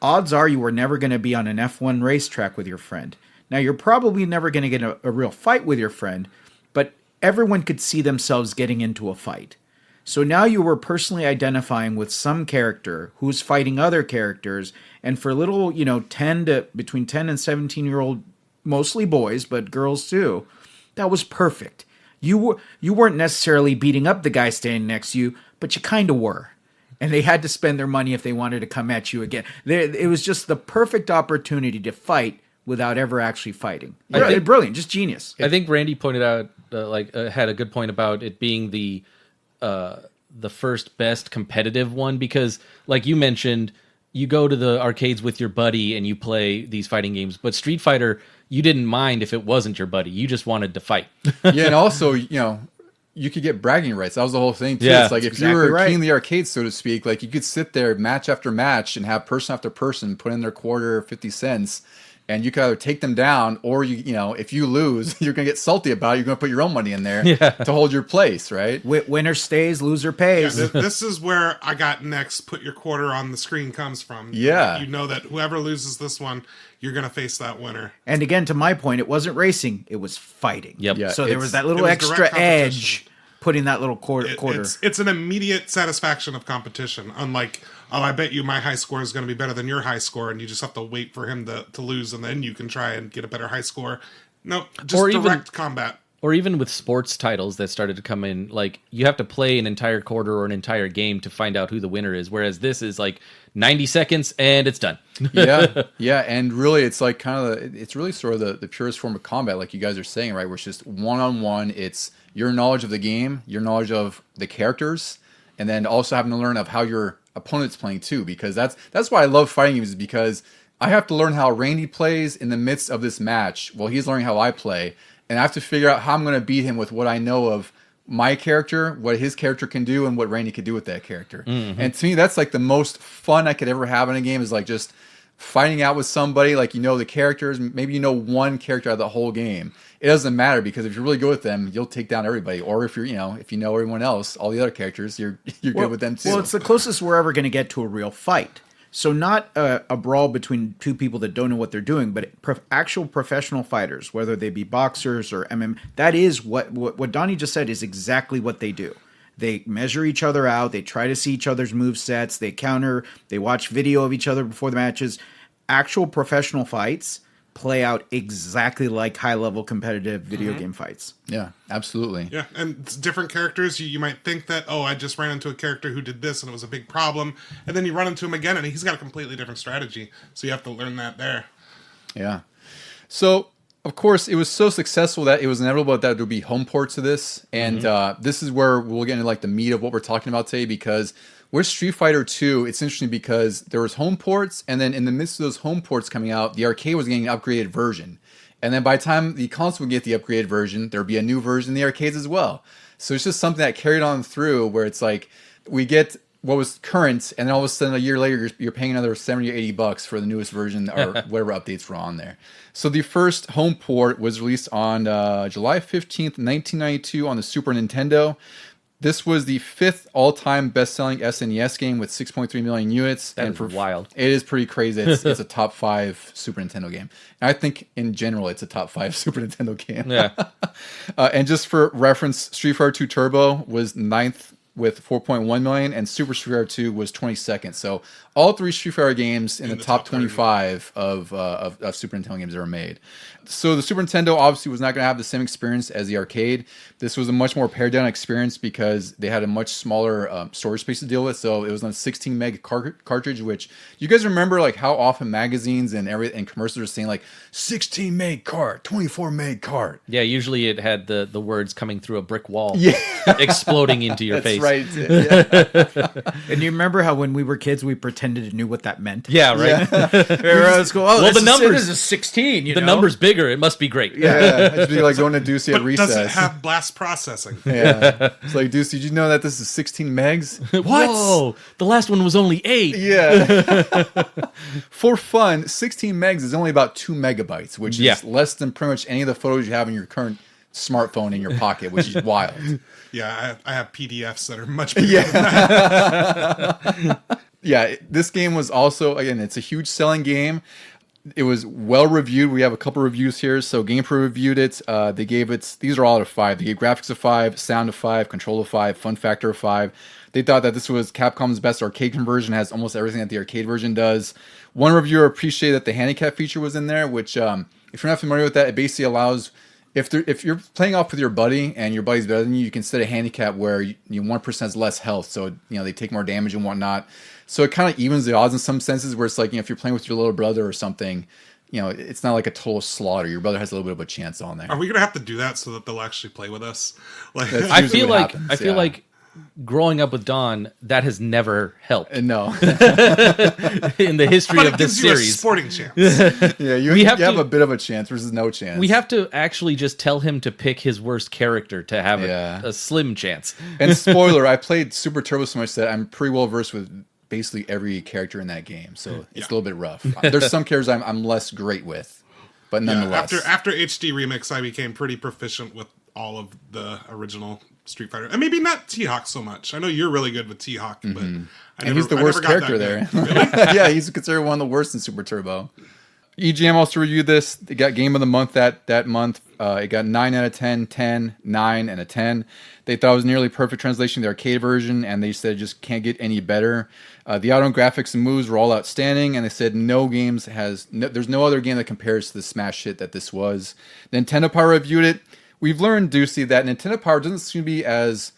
Odds are you were never going to be on an F1 racetrack with your friend. Now, you're probably never going to get a real fight with your friend, but everyone could see themselves getting into a fight. So now you were personally identifying with some character who's fighting other characters, and for little, between 10 and 17-year-old, mostly boys, but girls too, that was perfect. You weren't necessarily beating up the guy standing next to you, but you kind of were. And they had to spend their money if they wanted to come at you again. It was just the perfect opportunity to fight without ever actually fighting. Brilliant, just genius. I think Randy pointed out, had a good point about it being the first best competitive one, because like you mentioned, you go to the arcades with your buddy and you play these fighting games, but Street Fighter, you didn't mind if it wasn't your buddy, you just wanted to fight. Yeah, and also you could get bragging rights. That was the whole thing too. Yeah, it's like if you were king of the arcade, so to speak, like you could sit there match after match and have person after person put in their quarter, 50 cents, and you can either take them down, or if you lose, you're gonna get salty about it. You're gonna put your own money in there to hold your place, right? Winner stays, loser pays. Yeah, this is where I got next. Put your quarter on the screen comes from. Yeah, you know that whoever loses this one, you're gonna face that winner. And again, to my point, it wasn't racing; it was fighting. Yep. Yeah, so there was that little extra edge. Putting that little quarter. It's an immediate satisfaction of competition. Unlike, I bet you my high score is going to be better than your high score, and you just have to wait for him to lose, and then you can try and get a better high score. No, just direct combat. Or even with sports titles that started to come in, like you have to play an entire quarter or an entire game to find out who the winner is, whereas this is like 90 seconds and it's done. Yeah, and really it's like it's really sort of the purest form of combat, like you guys are saying, right? Where it's just one-on-one. It's your knowledge of the game, your knowledge of the characters, and then also having to learn of how your opponent's playing too, because that's why I love fighting games, is because I have to learn how Randy plays in the midst of this match while he's learning how I play. And I have to figure out how I'm going to beat him with what I know of my character, what his character can do, and what Randy could do with that character. Mm-hmm. And to me, that's like the most fun I could ever have in a game, is like just fighting out with somebody, like the characters, maybe one character out of the whole game. It doesn't matter, because if you're really good with them, you'll take down everybody. Or if you're, if you know everyone else, all the other characters, you're good with them too. Well, it's the closest we're ever going to get to a real fight. So not a brawl between two people that don't know what they're doing, but actual professional fighters, whether they be boxers or MMA. That is what Donnie just said is exactly what they do. They measure each other out. They try to see each other's movesets. They counter. They watch video of each other before the matches. Actual professional fights play out exactly like high-level competitive video game fights. Yeah, absolutely. Yeah, and different characters, you might think that, I just ran into a character who did this and it was a big problem, and then you run into him again and he's got a completely different strategy, so you have to learn that there. Yeah. So, of course, it was so successful that it was inevitable that there would be home ports of this. And this is where we'll get into like the meat of what we're talking about today, because with Street Fighter 2, it's interesting because there was home ports, and then in the midst of those home ports coming out, the arcade was getting an upgraded version. And then by the time the console would get the upgraded version, there would be a new version in the arcades as well. So it's just something that carried on through, where it's like we get what was current, and then all of a sudden a year later you're paying another $70 or $80 for the newest version or whatever updates were on there. So the first home port was released on July 15th, 1992 on the Super Nintendo. This was the 5th all-time best-selling SNES game with 6.3 million units. That is wild. It is pretty crazy. It's a top 5 Super Nintendo game. And I think in general it's a top 5 Super Nintendo game. Yeah. And just for reference, Street Fighter 2 Turbo was 9th with 4.1 million, and Super Street Fighter 2 was 22nd. So all 3 Street Fighter games in the top 25 of Super Nintendo games ever made. So the Super Nintendo obviously was not going to have the same experience as the arcade. This was a much more pared down experience because they had a much smaller storage space to deal with. So it was on a 16 meg cartridge, which you guys remember like how often magazines and commercials are saying like 16 meg cart, 24 meg cart. Yeah, usually it had the words coming through a brick wall, exploding into your face. Right. Yeah. And you remember how when we were kids we pretended to knew what that meant? Yeah, right. Well, the numbers is a 16. The number's bigger. It must be great. Yeah, it'd be like going to Ducey at But recess. does it have blast processing? Yeah, it's like, Ducey, did you know that this is 16 megs? What? Whoa, the last one was only 8. Yeah. For fun, 16 megs is only about 2 megabytes, which is less than pretty much any of the photos you have in your current smartphone in your pocket, which is wild. Yeah, I have PDFs that are much bigger than that. Yeah, this game was also, again, it's a huge selling game. It was well reviewed. We have a couple reviews here. So GamePro reviewed it. They gave it, these are all out of 5. They gave graphics a 5, sound a 5, control a 5, fun factor a 5. They thought that this was Capcom's best arcade conversion, has almost everything that the arcade version does. One reviewer appreciated that the handicap feature was in there, which if you're not familiar with that, it basically allows, if you're playing off with your buddy and your buddy's better than you, you can set a handicap where one person has less health, so they take more damage and whatnot. So it kind of evens the odds in some senses, where it's like, if you're playing with your little brother or something, it's not like a total slaughter. Your brother has a little bit of a chance on there. Are we gonna have to do that so that they'll actually play with us? Like, I feel like growing up with Dawn, that has never helped. No. In the history of this you series. a sporting chance. Yeah, you have a bit of a chance versus no chance. We have to actually just tell him to pick his worst character to have a slim chance. And spoiler, I played Super Turbo so much that I'm pretty well versed with basically every character in that game, so it's a little bit rough. There's some characters I'm less great with, but nonetheless. After HD Remix, I became pretty proficient with all of the original Street Fighter, and maybe not T-Hawk so much. I know you're really good with T-Hawk, but he's the worst character there. Really? Yeah, he's considered one of the worst in Super Turbo. EGM also reviewed this. They got Game of the Month that month. It got 9 out of 10, 10, 9, and a 10. They thought it was nearly perfect translation of the arcade version, and they said it just can't get any better. The auto graphics and moves were all outstanding, and they said there's no other game that compares to the smash hit that this was. Nintendo Power reviewed it. We've learned, Ducey, that Nintendo Power doesn't seem to be as,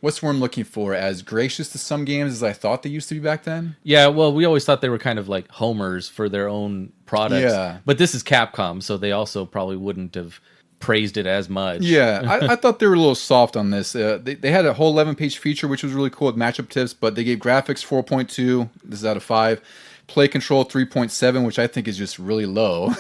what's the word I'm looking for, as gracious to some games as I thought they used to be back then. Yeah, well, we always thought they were kind of like homers for their own products. Yeah. But this is Capcom, so they also probably wouldn't have praised it as much. Yeah, I thought they were a little soft on this. They had a whole 11-page feature, which was really cool with matchup tips, but they gave graphics 4.2. This is out of 5. Play control 3.7, which I think is just really low.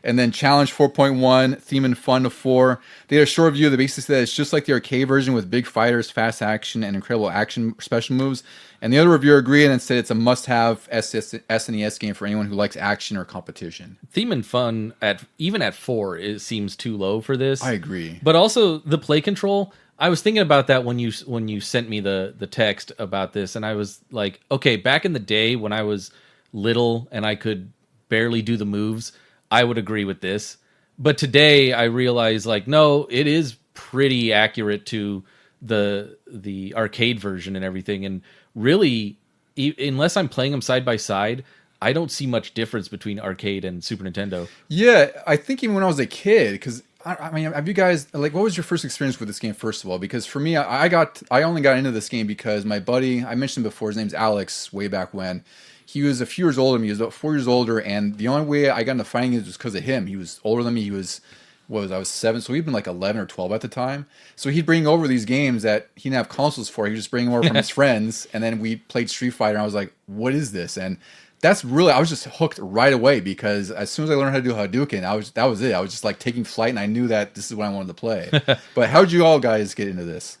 And then challenge 4.1, theme and fun to 4. They had a short review that basically said it's just like the arcade version with big fighters, fast action, and incredible action special moves. And the other reviewer agreed and said it's a must-have SNES game for anyone who likes action or competition. Theme and fun, even at 4, it seems too low for this. I agree. But also the play control, I was thinking about that when you sent me the text about this, and I was like, okay, back in the day when I was little and I could barely do the moves, I would agree with this. But today I realize, like, no, it is pretty accurate to the arcade version and everything. And really, unless I'm playing them side by side, I don't see much difference between arcade and Super Nintendo. Yeah, I think even when I was a kid, because I mean, have you guys, like, what was your first experience with this game, first of all? Because for me, I only got into this game because my buddy, I mentioned before, his name's Alex, way back when, he was a few years older than me. He was about 4 years older, and the only way I got into fighting games was because of him. He was older than me. I was 7, so he'd been like 11 or 12 at the time. So he'd bring over these games that he didn't have consoles for. He'd just bring them over from his friends, and then we played Street Fighter, and I was like, what is this? And that's really, I was just hooked right away, because as soon as I learned how to do Hadouken, that was it. I was just like taking flight, and I knew that this is what I wanted to play. But how did you all guys get into this?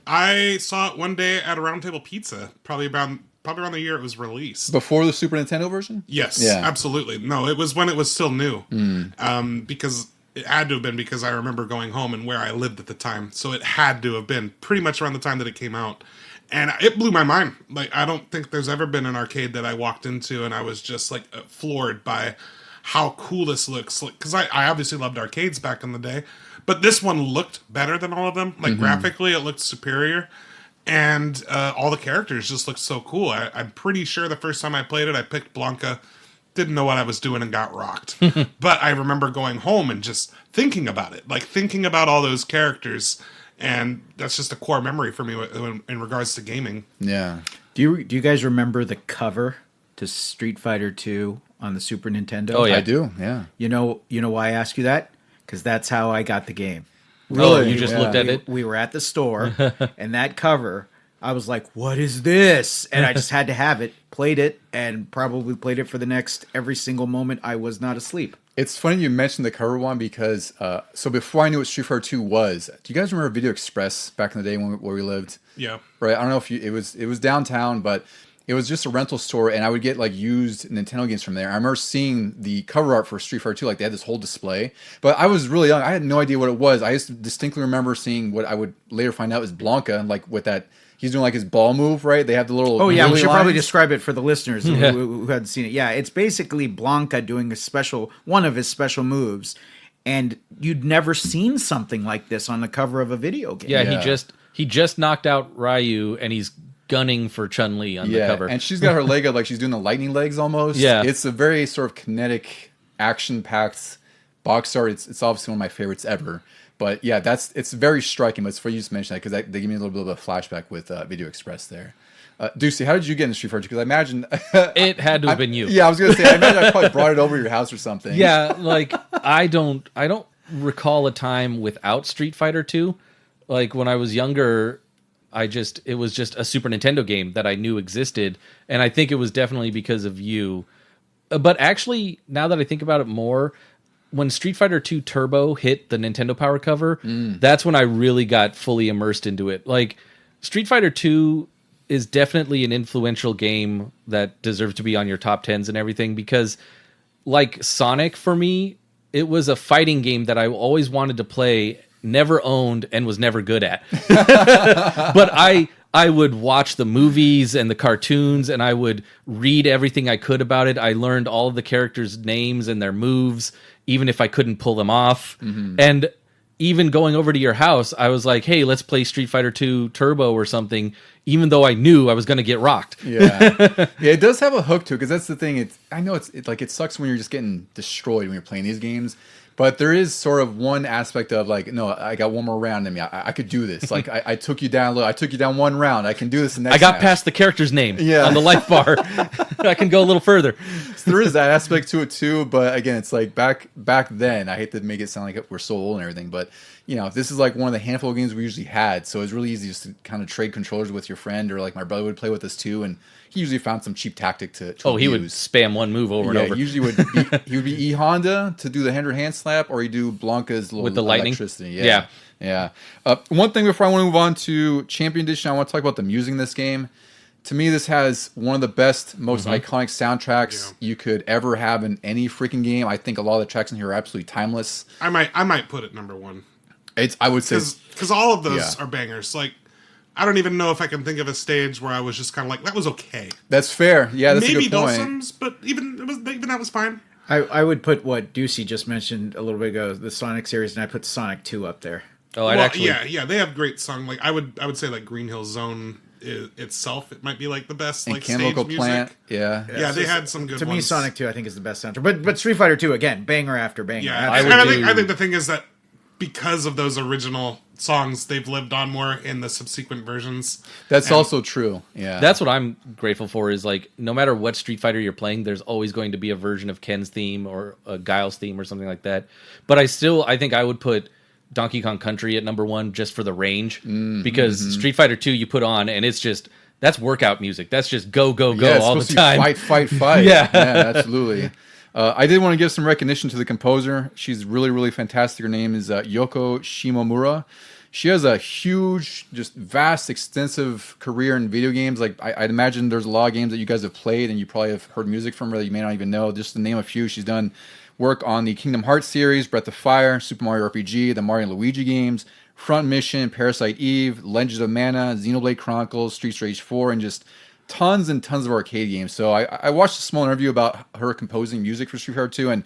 I saw it one day at a Round Table Pizza, probably around the year it was released. Before the Super Nintendo version? Yes, Yeah. absolutely. No, it was when it was still new. Because it had to have been, because I remember going home and where I lived at the time. So it had to have been pretty much around the time that it came out. And it blew my mind. Like, I don't think there's ever been an arcade that I walked into and I was just like floored by how cool this looks. Because I obviously loved arcades back in the day, but this one looked better than all of them. Like, graphically, it looked superior. And all the characters just looked so cool. I'm pretty sure the first time I played it, I picked Blanca. Didn't know what I was doing and got rocked. But I remember going home and just thinking about it. Like, thinking about all those characters. And that's just a core memory for me in regards to gaming. Yeah. Do you guys remember the cover to Street Fighter 2 on the Super Nintendo? Oh, yeah. I do, yeah. You know why I ask you that? Because that's how I got the game. Oh, you just looked at it? We were at the store, and that cover, I was like, what is this? And I just had to have it, played it, and probably played it for the next every single moment I was not asleep. It's funny you mentioned the cover one, because so before I knew what Street Fighter 2 was, do you guys remember Video Express back in the day where we lived? Yeah. Right. I don't know if it was downtown, but it was just a rental store, and I would get like used Nintendo games from there. I remember seeing the cover art for Street Fighter 2, like they had this whole display. But I was really young. I had no idea what it was. I just distinctly remember seeing what I would later find out was Blanca, like with that. He's doing like his ball move, right? They have the little. Oh yeah, we should probably lines. describe it for the listeners who hadn't seen it. Yeah, it's basically Blanca doing one of his special moves, and you'd never seen something like this on the cover of a video game. Yeah, he just knocked out Ryu, and he's gunning for Chun-Li on the cover. And she's got her leg up like she's doing the lightning legs almost. Yeah. It's a very sort of kinetic, action-packed box art. It's obviously one of my favorites ever. But yeah, it's very striking. But it's for you to mention that, because they give me a little bit of a flashback with Video Express there. Ducey, how did you get into Street Fighter? Because I imagine It had to have been you. Yeah, I was gonna say, I imagine I probably brought it over to your house or something. Yeah, like I don't recall a time without Street Fighter 2. Like when I was younger, it was just a Super Nintendo game that I knew existed, and I think it was definitely because of you. But actually, now that I think about it more, when Street Fighter 2 Turbo hit the Nintendo Power cover, that's when I really got fully immersed into it. Like, Street Fighter 2 is definitely an influential game that deserves to be on your top 10s and everything, because, like Sonic for me, it was a fighting game that I always wanted to play, never owned, and was never good at. But I would watch the movies and the cartoons, and I would read everything I could about it. I learned all of the characters' names and their moves, even if I couldn't pull them off. And even going over to your house, I was like, hey, let's play Street Fighter 2 Turbo or something, even though I knew I was going to get rocked. Yeah. Yeah, it does have a hook to it, because that's the thing. I know it sucks when you're just getting destroyed when you're playing these games. But there is sort of one aspect of like, no, I got one more round in me. I could do this. Like I took you down. I took you down one round. I can do this. I got past the character's name on the life bar. I can go a little further. So there is that aspect to it too. But again, it's like back then. I hate to make it sound like we're so old and everything, but this is like one of the handful of games we usually had. So it's really easy just to kind of trade controllers with your friend, or like my brother would play with us too, and he usually found some cheap tactic to he would use. spam one move over and over. Usually he would be E Honda to do the hand slap, or he'd do Blanca's little with the lightning. Electricity. Yeah. One thing before I want to move on to Champion Edition, I want to talk about the music in this game. To me, this has one of the best, most iconic soundtracks you could ever have in any freaking game. I think a lot of the tracks in here are absolutely timeless. I might put it number one. I would say because all of those are bangers. Like, I don't even know if I can think of a stage where I was just kind of like, that was okay. That's fair. Yeah, that's maybe a good point. Dulcim's, but even that was fine. I would put what Ducey just mentioned a little bit ago, the Sonic series, and I put Sonic 2 up there. Oh, yeah, they have great song. Like I would say like Green Hill Zone itself, it might be like the best, and like Chemical stage Plant. music. Yeah, they had some good. To ones. me, Sonic 2 I think is the best soundtrack, but Street Fighter 2 again, banger after banger. Yeah, I and I think the thing is that because of those original songs, they've lived on more in the subsequent versions. That's also true. Yeah. That's what I'm grateful for is like, no matter what Street Fighter you're playing, there's always going to be a version of Ken's theme or a Guile's theme or something like that. But I think I would put Donkey Kong Country at number 1 just for the range, because Street Fighter 2 you put on and it's just, that's workout music. That's just go all the time. Fight. Yeah. Yeah, absolutely. I did want to give some recognition to the composer. She's really, really fantastic. Her name is Yoko Shimomura. She has a huge, just vast, extensive career in video games. Like I'd imagine there's a lot of games that you guys have played and you probably have heard music from her that you may not even know. Just to name a few, she's done work on the Kingdom Hearts series, Breath of Fire, Super Mario RPG, the Mario and Luigi games, Front Mission, Parasite Eve, Legends of Mana, Xenoblade Chronicles, Streets Rage 4, and just tons and tons of arcade games. So I watched a small interview about her composing music for Street Fighter 2, and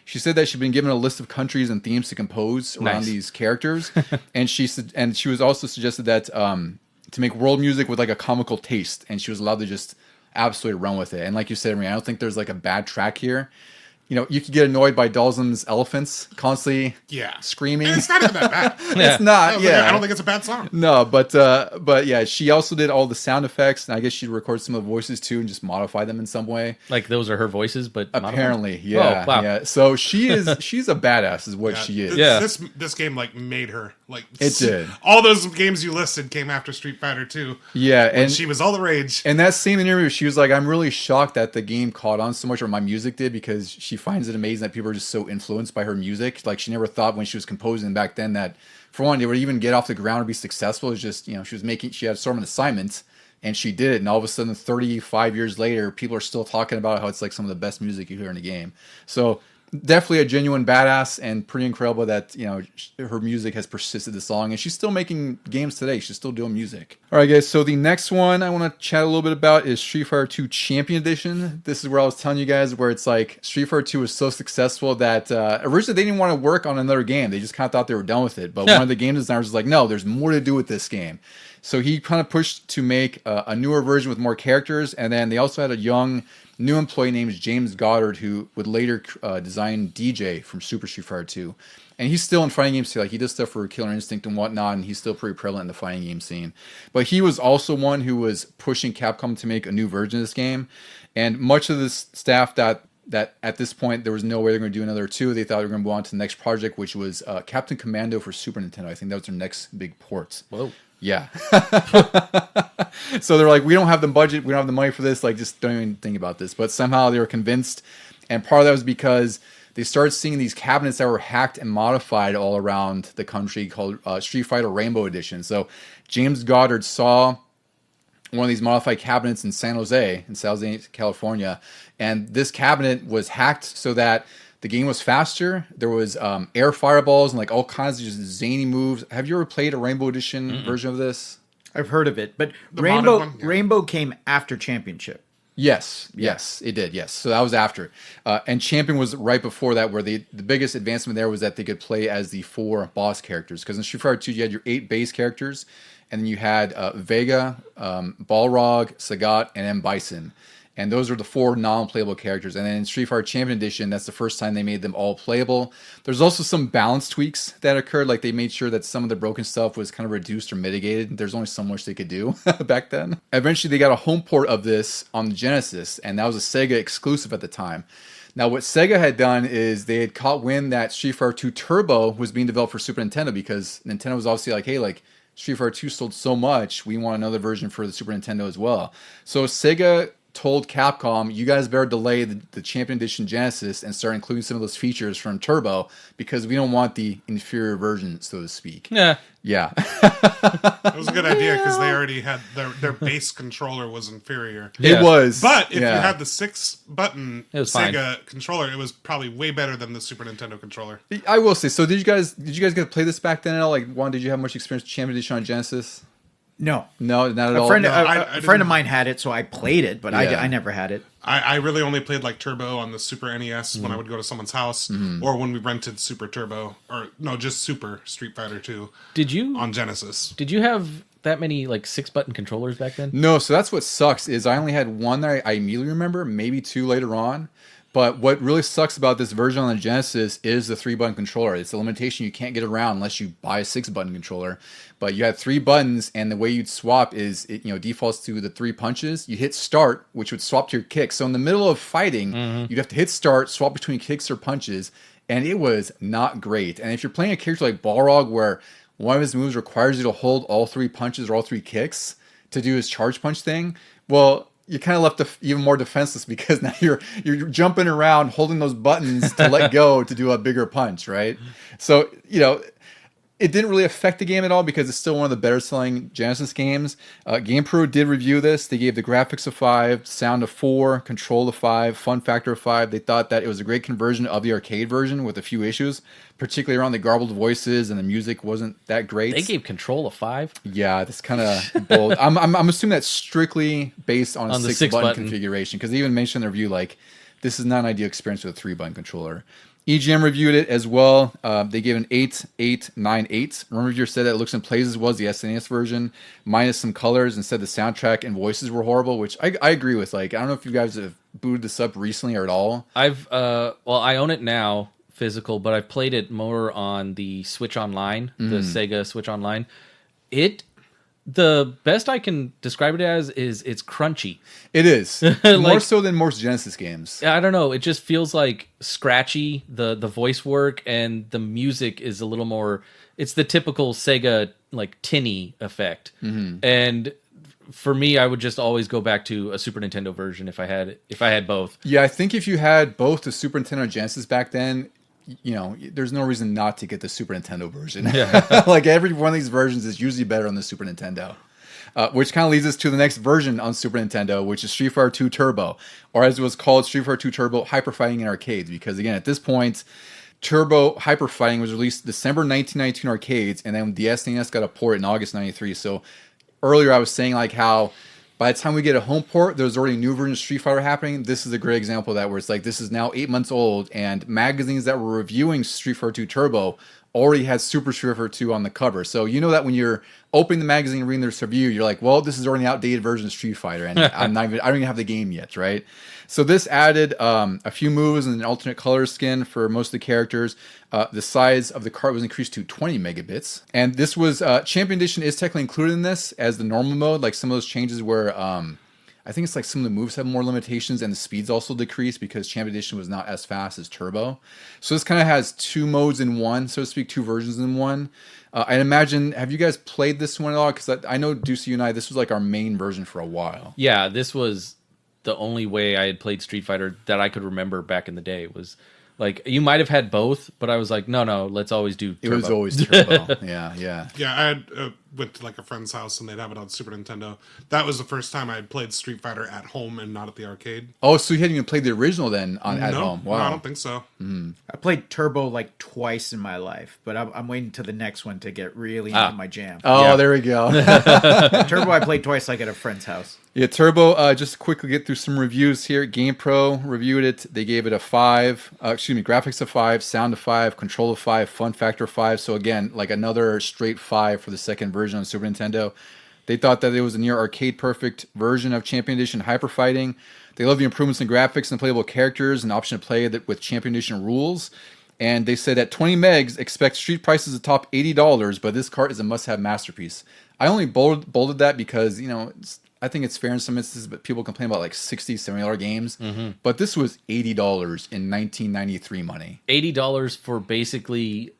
she said that she'd been given a list of countries and themes to compose around these characters, and she was also suggested that to make world music with like a comical taste, and she was allowed to just absolutely run with it. And like you said, Maria, I don't think there's like a bad track here. You know, you could get annoyed by Dalzum's elephants constantly screaming. And it's not even that bad. It's not, I don't think it's a bad song. No, but yeah, she also did all the sound effects, and I guess she recorded some of the voices too and just modify them in some way. Like those are her voices, but apparently, modified? yeah, Oh, wow. yeah. So she's a badass, is what she is. This game like made her like it did. All those games you listed came after Street Fighter 2. Yeah, and she was all the rage. And that same interview, she was like, "I'm really shocked that the game caught on so much, or my music did, because she finds it amazing that people are just so influenced by her music. Like she never thought when she was composing back then that, for one, they would even get off the ground or be successful. It's just, you know, she had sort of an assignment and she did it. And all of a sudden, 35 years later, people are still talking about how it's like some of the best music you hear in a game. So definitely a genuine badass, and pretty incredible that, you know, her music has persisted this long, and she's still making games today. She's still doing music. All right, guys. So the next one I want to chat a little bit about is Street Fighter 2 Champion Edition. This is where I was telling you guys where it's like Street Fighter 2 was so successful that originally they didn't want to work on another game. They just kind of thought they were done with it. But one of the game designers was like, no, there's more to do with this game. So he kind of pushed to make a newer version with more characters, and then they also had a young new employee named James Goddard, who would later design DJ from Super Street Fighter 2. And he's still in fighting games too. Like he does stuff for Killer Instinct and whatnot, and he's still pretty prevalent in the fighting game scene. But he was also one who was pushing Capcom to make a new version of this game. And much of this staff that at this point there was no way they're going to do another 2. They thought they were going to go on to the next project, which was Captain Commando for Super Nintendo. I think that was their next big port. Whoa. Yeah. So they're like, we don't have the budget, we don't have the money for this, like just don't even think about this. But somehow they were convinced, and part of that was because they started seeing these cabinets that were hacked and modified all around the country called Street Fighter Rainbow Edition. So James Goddard saw one of these modified cabinets in San Jose, California, and this cabinet was hacked so that the game was faster. There was air fireballs and like all kinds of just zany moves. Have you ever played a Rainbow Edition version of this? I've heard of it, but The Rainbow modded one? Yeah. Rainbow came after Championship. Yes, it did. Yes, so that was after, and Champion was right before that, where the biggest advancement there was that they could play as the 4 boss characters. Because in Street Fighter 2, you had your 8 base characters, and then you had Vega, Balrog, Sagat, and M. Bison. And those are the 4 non-playable characters. And then in Street Fighter Champion Edition, that's the first time they made them all playable. There's also some balance tweaks that occurred. Like they made sure that some of the broken stuff was kind of reduced or mitigated. There's only so much they could do back then. Eventually, they got a home port of this on the Genesis, and that was a Sega exclusive at the time. Now, what Sega had done is they had caught wind that Street Fighter 2 Turbo was being developed for Super Nintendo, because Nintendo was obviously like, hey, like, Street Fighter 2 sold so much, we want another version for the Super Nintendo as well. So Sega told Capcom, you guys better delay the Champion Edition Genesis and start including some of those features from Turbo, because we don't want the inferior version, so to speak. Yeah. It was a good idea because they already had their base controller was inferior. It was. But if you had the 6-button Sega controller, it was probably way better than the Super Nintendo controller. I will say, so did you guys get to play this back then at all? Like, Juan, did you have much experience with Champion Edition on Genesis? No. No, not at all. A friend of mine had it, so I played it, but Yeah. I never had it. I really only played like Turbo on the Super NES when I would go to someone's house, or when we rented Super Turbo, or no, just Super Street Fighter 2 on Genesis. Did you have that many like 6-button controllers back then? No, so that's what sucks is I only had one that I immediately remember, maybe 2 later on. But what really sucks about this version on the Genesis is the 3-button controller. It's a limitation you can't get around unless you buy a 6-button controller. But you have 3 buttons, and the way you'd swap is it defaults to the 3 punches. You hit start, which would swap to your kick. So in the middle of fighting, you'd have to hit start, swap between kicks or punches, and it was not great. And if you're playing a character like Balrog, where one of his moves requires you to hold all 3 punches or all 3 kicks to do his charge punch thing, well, you're kind of left even more defenseless because now you're jumping around holding those buttons to let go to do a bigger punch, right? So, it didn't really affect the game at all because it's still one of the better selling Genesis games. GamePro did review this. They gave the graphics a 5, sound a 4, control a 5, fun factor a 5. They thought that it was a great conversion of the arcade version with a few issues, particularly around the garbled voices and the music wasn't that great. They gave control a 5? Yeah, that's kind of bold. I'm assuming that's strictly based on a 6-button configuration because they even mentioned in the review, like, this is not an ideal experience with a 3-button controller. EGM reviewed it as well. They gave an 8.898. One reviewer said that it looks and plays as well as the SNES version, minus some colors, and said the soundtrack and voices were horrible, which I agree with. Like, I don't know if you guys have booted this up recently or at all. I own it now, physical, but I've played it more on the Switch Online, the Sega Switch Online. The best I can describe it as is it's crunchy. It is. More so than most Genesis games. I don't know. It just feels like scratchy, the voice work, and the music is a little more... It's the typical Sega, like, tinny effect. And for me, I would just always go back to a Super Nintendo version if I had both. Yeah, I think if you had both the Super Nintendo and Genesis back then, there's no reason not to get the Super Nintendo version. Yeah. Like, every one of these versions is usually better on the Super Nintendo. Which kind of leads us to the next version on Super Nintendo, which is Street Fighter 2 Turbo, or as it was called, Street Fighter 2 Turbo Hyper Fighting in arcades. Because again, at this point, Turbo Hyper Fighting was released December 1992 in arcades, and then the SNES got a port in August 93. So earlier I was saying like how by the time we get a home port, there's already a new version of Street Fighter happening. This is a great example of that, where it's like this is now 8 months old, and magazines that were reviewing Street Fighter 2 Turbo already had Super Street Fighter 2 on the cover. So you know that when you're opening the magazine and reading this review, you're like, well, this is already an outdated version of Street Fighter, and I don't even have the game yet, right? So this added a few moves and an alternate color skin for most of the characters. The size of the card was increased to 20 megabits. And this was, Champion Edition is technically included in this as the normal mode. Like some of those changes where, I think it's like some of the moves have more limitations and the speeds also decreased because Champion Edition was not as fast as Turbo. So this kind of has 2 modes in one, so to speak, 2 versions in one. I'd imagine, have you guys played this one at all? Because I know, Deuce, you and I, this was like our main version for a while. Yeah, this was the only way I had played Street Fighter that I could remember back in the day. Was like, you might have had both, but I was like, no, let's always do Turbo. It was always Turbo. Yeah. Yeah, I had went to like a friend's house and they'd have it on Super Nintendo. That was the first time I had played Street Fighter at home and not at the arcade. Oh, so you hadn't even played the original then at home? Wow. No, I don't think so. I played Turbo like twice in my life, but I'm waiting to the next one to get really into my jam. Oh, Yeah. There we go. Turbo I played twice like at a friend's house. Yeah, Turbo, just to quickly get through some reviews here. GamePro reviewed it. They gave it a 5. Graphics a 5, sound a 5, control a 5, fun factor 5. So again, like another straight 5 for the second version on Super Nintendo. They thought that it was a near arcade perfect version of Champion Edition Hyper Fighting. They love the improvements in graphics and playable characters and the option to play with Champion Edition rules. And they said at 20 megs, expect street prices to top $80, but this cart is a must-have masterpiece. I only bolded that because, I think it's fair in some instances, but people complain about like $60, $70 games. But this was $80 in 1993 money. $80 for basically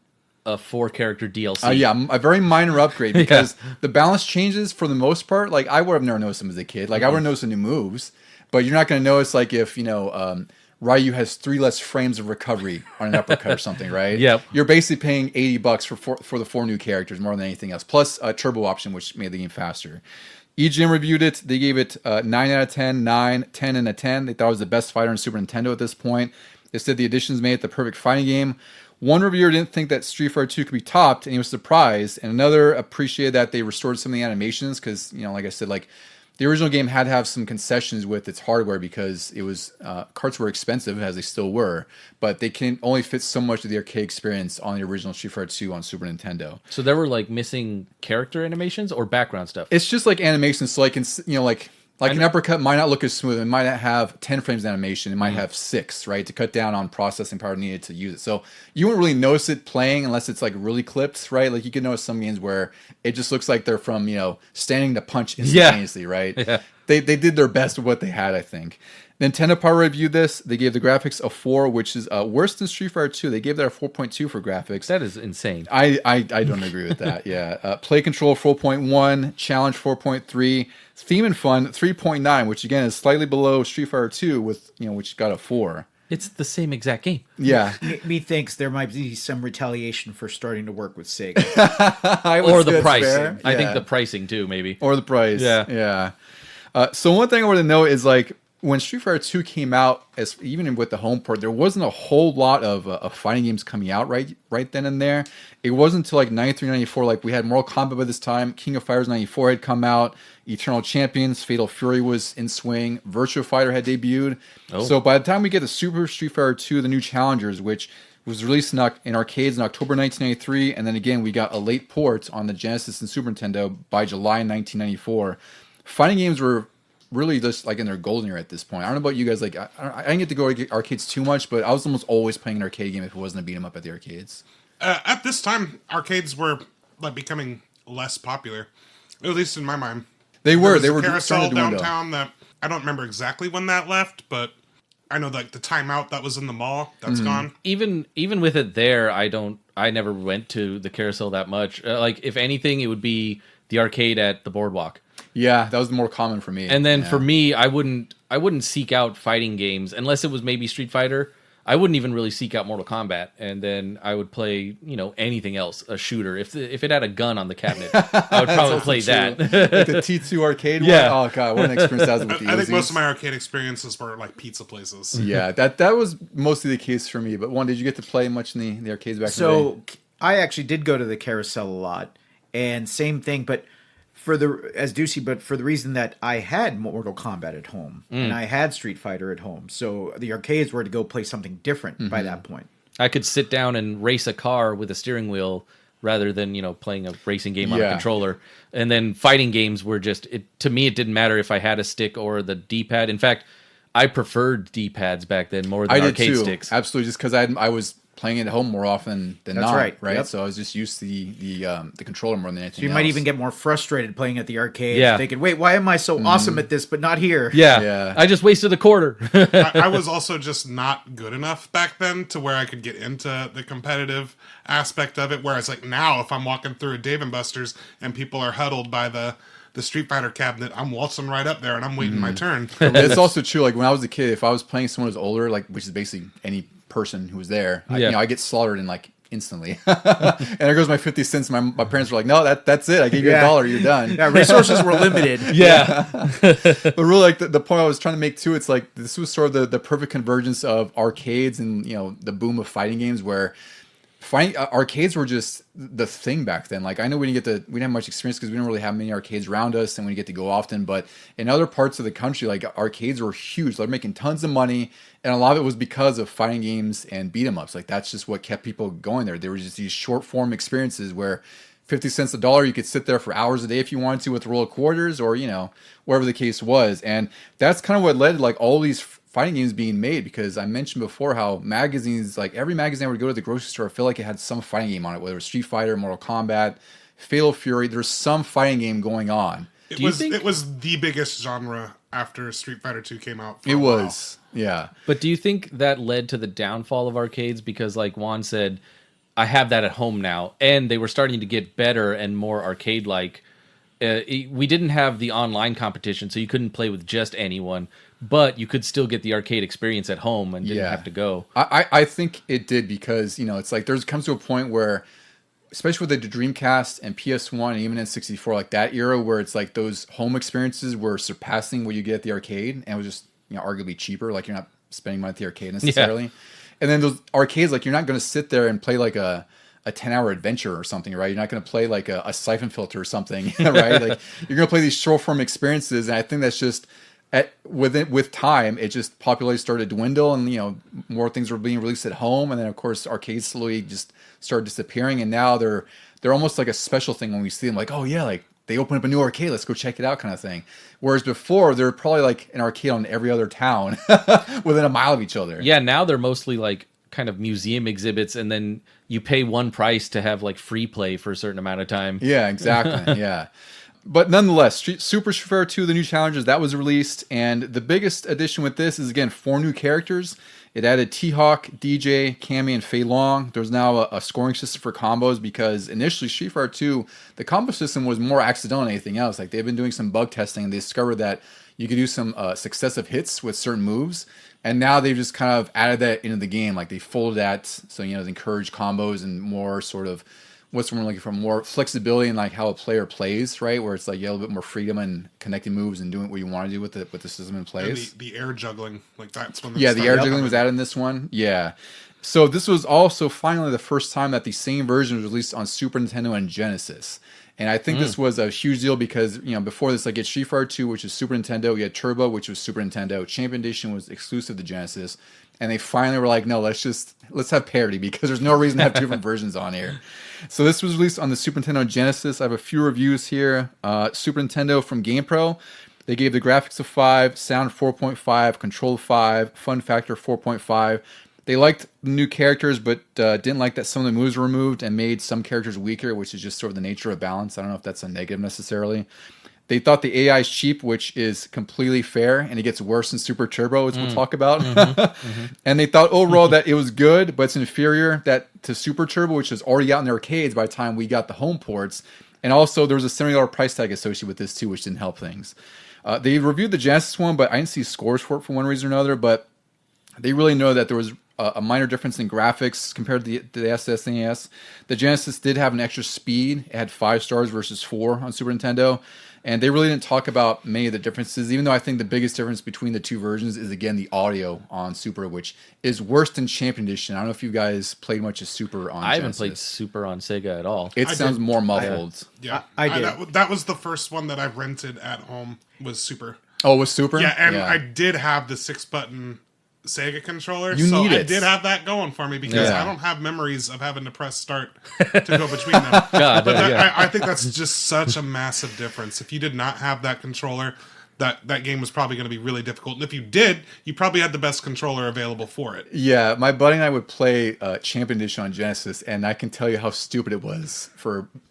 a 4-character DLC. Yeah, a very minor upgrade because the balance changes for the most part. Like, I would have never noticed them as a kid. Like, I would have noticed the new moves, but you're not going to notice, like, if, Ryu has 3 less frames of recovery on an uppercut or something, right? Yep. You're basically paying $80 for the 4 new characters more than anything else, plus a turbo option, which made the game faster. EGM reviewed it. They gave it 9 out of 10, 9, 10, and a 10. They thought it was the best fighter on Super Nintendo at this point. They said the additions made it the perfect fighting game. One reviewer didn't think that Street Fighter 2 could be topped, and he was surprised. And another appreciated that they restored some of the animations because, like I said, like the original game had to have some concessions with its hardware because it was carts were expensive, as they still were, but they can only fit so much of the arcade experience on the original Street Fighter 2 on Super Nintendo. So there were like missing character animations or background stuff. It's just like animations, so like Like an uppercut might not look as smooth. It might not have 10 frames of animation. It might have 6, right? To cut down on processing power needed to use it. So you wouldn't really notice it playing unless it's like really clipped, right? Like you can notice some games where it just looks like they're from, standing to punch instantaneously, right? Yeah. They did their best with what they had, I think. Nintendo Power reviewed this. They gave the graphics a 4, which is worse than Street Fighter 2. They gave that a 4.2 for graphics. That is insane. I don't agree with that. Yeah. Play Control 4.1, Challenge 4.3, Theme and Fun 3.9, which again is slightly below Street Fighter 2 with which got a 4. It's the same exact game. Yeah. Methinks there might be some retaliation for starting to work with Sega. Or the pricing. Fair. I think Yeah. the pricing too, maybe. Or the price. Yeah. So one thing I want to know is like when Street Fighter 2 came out, even with the home port, there wasn't a whole lot of fighting games coming out right then and there. It wasn't until like 93, 94, like we had Mortal Kombat by this time, King of Fighters 94 had come out, Eternal Champions, Fatal Fury was in swing, Virtua Fighter had debuted. Oh. So by the time we get to Super Street Fighter 2, the new Challengers, which was released in arcades in October 1993, and then again we got a late port on the Genesis and Super Nintendo by July 1994. Fighting games were really just like in their golden era at this point. I don't know about you guys. Like, I didn't get to go to arcades too much, but I was almost always playing an arcade game if it wasn't a beat 'em up at the arcades. At this time, arcades were like becoming less popular, at least in my mind. They There were was a starting Carousel to dwindle. downtown that I don't remember exactly when that left, but I know like the timeout that was in the mall that's gone. Even with it there, I never went to the carousel that much. Like if anything, it would be the arcade at the boardwalk. Yeah, that was more common for me. And then Yeah. for me, I wouldn't seek out fighting games unless it was maybe Street Fighter. I wouldn't even really seek out Mortal Kombat, and then I would play anything else, a shooter. If it had a gun on the cabinet, I would probably play that. Like the T2 arcade Yeah. one. Oh god, what an experience that was with the I think Uzis. most of my arcade experiences were like pizza places. Yeah, that was mostly the case for me. But did you get to play much in the arcades back in the day? So I actually did go to the carousel a lot, and same thing, but for the reason that I had Mortal Kombat at home and I had Street Fighter at home, so the arcades were to go play something different by that point. I could sit down and race a car with a steering wheel rather than playing a racing game on a controller. And then fighting games were to me it didn't matter if I had a stick or the D-pad. In fact, I preferred D-pads back then more than I did arcade too. sticks. Absolutely, just because I was playing it at home more often than That's not. right. Right. Yep. So I was just used to the controller more than anything. So you might even get more frustrated playing at the arcade, Yeah. thinking, "Wait, why am I so awesome at this, but not here?" Yeah, I just wasted a quarter. I was also just not good enough back then to where I could get into the competitive aspect of it. Whereas like now, if I'm walking through a Dave & Buster's and people are huddled by the Street Fighter cabinet, I'm waltzing right up there and I'm waiting my turn. It's also true. Like when I was a kid, if I was playing someone who's older, like which is basically any person who was there, I get slaughtered in like instantly. And there goes my 50 cents. My parents were like, "No, that's it. I gave you $1. You're done." Yeah, resources were limited. Yeah. But really, like the point I was trying to make too, it's like this was sort of the perfect convergence of arcades and the boom of fighting games where. Arcades were just the thing back then. Like I know we didn't have much experience because we didn't really have many arcades around us, and we didn't get to go often. But in other parts of the country, like arcades were huge. They're making tons of money, and a lot of it was because of fighting games and beat 'em ups. Like that's just what kept people going there. There were just these short form experiences where 50 cents a dollar, you could sit there for hours a day if you wanted to with a roll of quarters, or whatever the case was. And that's kind of what led to like all these fighting games being made, because I mentioned before how magazines, like every magazine I would go to the grocery store, I feel like it had some fighting game on it, whether it was Street Fighter, Mortal Kombat, Fatal Fury. There's some fighting game going on. It was the biggest genre after Street Fighter 2 came out. It was, yeah. But do you think that led to the downfall of arcades? Because like Juan said, I have that at home now, and they were starting to get better and more arcade-like. We didn't have the online competition, so you couldn't play with just anyone, but you could still get the arcade experience at home and didn't have to go. I think it did because, it's like comes to a point where, especially with the Dreamcast and PS1 and even N64, like that era where it's like those home experiences were surpassing what you get at the arcade, and it was just, arguably cheaper. Like you're not spending money at the arcade necessarily. Yeah. And then those arcades, like you're not going to sit there and play like a 10-hour adventure or something, right? You're not going to play like a Siphon Filter or something, right? Like you're going to play these short form experiences, and I think that's just with time, it just popularity started to dwindle, and more things were being released at home, and then of course arcades slowly just started disappearing, and now they're almost like a special thing when we see them, like, oh yeah, like they open up a new arcade, let's go check it out kind of thing. Whereas before, they're probably like an arcade on every other town within a mile of each other. Yeah, now they're mostly like kind of museum exhibits, and then you pay one price to have like free play for a certain amount of time. Yeah, exactly. Yeah. But nonetheless, Super Street Fighter 2, the new challenges, that was released. And the biggest addition with this is, again, 4 new characters. It added T-Hawk, DJ, Cammy, and Fei Long. There's now a scoring system for combos because initially Street Fighter 2, the combo system was more accidental than anything else. Like they've been doing some bug testing and they discovered that you could do some successive hits with certain moves. And now they've just kind of added that into the game. Like they folded that so, they encourage combos and more sort of, what's we're looking for, more flexibility in like how a player plays, right? Where it's like you have a little bit more freedom and connecting moves and doing what you want to do with the system in place. And the air juggling, like that's when the air juggling was added in this one. Yeah. So this was also finally the first time that the same version was released on Super Nintendo and Genesis. And I think this was a huge deal because, before this, like, it's Street Fighter 2, which is Super Nintendo. We had Turbo, which was Super Nintendo. Champion Edition was exclusive to Genesis. And they finally were like, no, let's have parity because there's no reason to have 2 different versions on here. So this was released on the Super Nintendo and Genesis. I have a few reviews here. Super Nintendo from GamePro. They gave the graphics a 5, sound 4.5, control 5, fun factor 4.5. They liked the new characters, but didn't like that some of the moves were removed and made some characters weaker, which is just sort of the nature of balance. I don't know if that's a negative necessarily. They thought the AI is cheap, which is completely fair, and it gets worse in Super Turbo, as we'll talk about. And they thought overall that it was good, but it's inferior to Super Turbo, which is already out in the arcades by the time we got the home ports. And also, there was a $70 price tag associated with this too, which didn't help things. They reviewed the Genesis one, but I didn't see scores for it for one reason or another. But they really know that there was a minor difference in graphics compared to the SNES. The Genesis did have an extra speed. It had 5 stars versus 4 on Super Nintendo. And they really didn't talk about many of the differences, even though I think the biggest difference between the 2 versions is, again, the audio on Super, which is worse than Champion Edition. I don't know if you guys played much of Super on Genesis. I haven't played Super on Sega at all. It sounds more muffled. Yeah, I did. That was the first one that I rented at home, was Super. Oh, it was Super? Yeah, and I did have the 6-button Sega controller, you so need I it. did have that going for me because I don't have memories of having to press start to go between them. I think that's just such a massive difference. If you did not have that controller, that game was probably going to be really difficult. And if you did, you probably had the best controller available for it. Yeah, my buddy and I would play Champion Edition on Genesis, and I can tell you how stupid it was.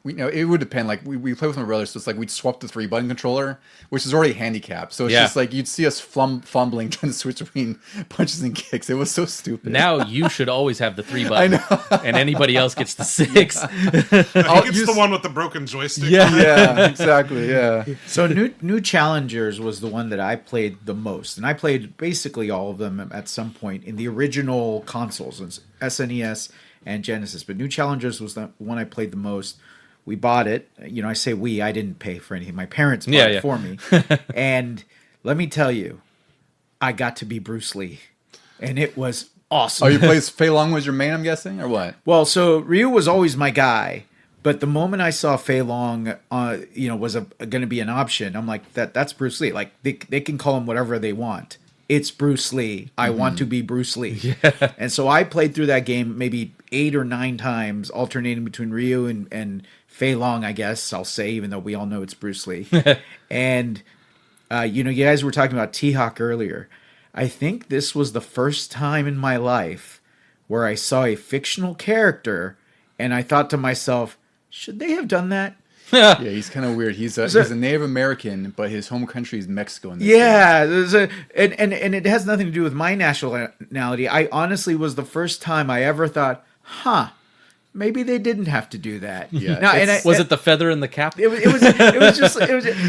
It would depend. Like we play with my brother, so it's like we'd swap the 3-button controller, which is already handicapped. So it's just like you'd see us fumbling trying to switch between punches and kicks. It was so stupid. Now you should always have the 3-button, and anybody else gets the 6. It's the one with the broken joystick. Yeah, exactly. Yeah. So new challengers was the one that I played the most, and I played basically all of them at some point in the original consoles, SNES and Genesis. But New Challengers was the one I played the most. We bought it. I say we. I didn't pay for anything. My parents bought it for me. And let me tell you, I got to be Bruce Lee, and it was awesome. Oh, you played Fei Long was your main, I'm guessing, or what? Well, so Ryu was always my guy. But the moment I saw Fei Long, was going to be an option, I'm like, that's Bruce Lee. Like they can call him whatever they want. It's Bruce Lee. I want to be Bruce Lee. Yeah. And so I played through that game maybe 8 or 9 times, alternating between Ryu and Fei Long, I guess I'll say, even though we all know it's Bruce Lee. And you guys were talking about T-Hawk earlier. I think this was the first time in my life where I saw a fictional character, and I thought to myself, should they have done that? Yeah, he's kind of weird. He's a Native American, but his home country is Mexico. In this game. And it has nothing to do with my nationality. I honestly was the first time I ever thought, maybe they didn't have to do that. Yeah. Was it the feather in the cap? It was,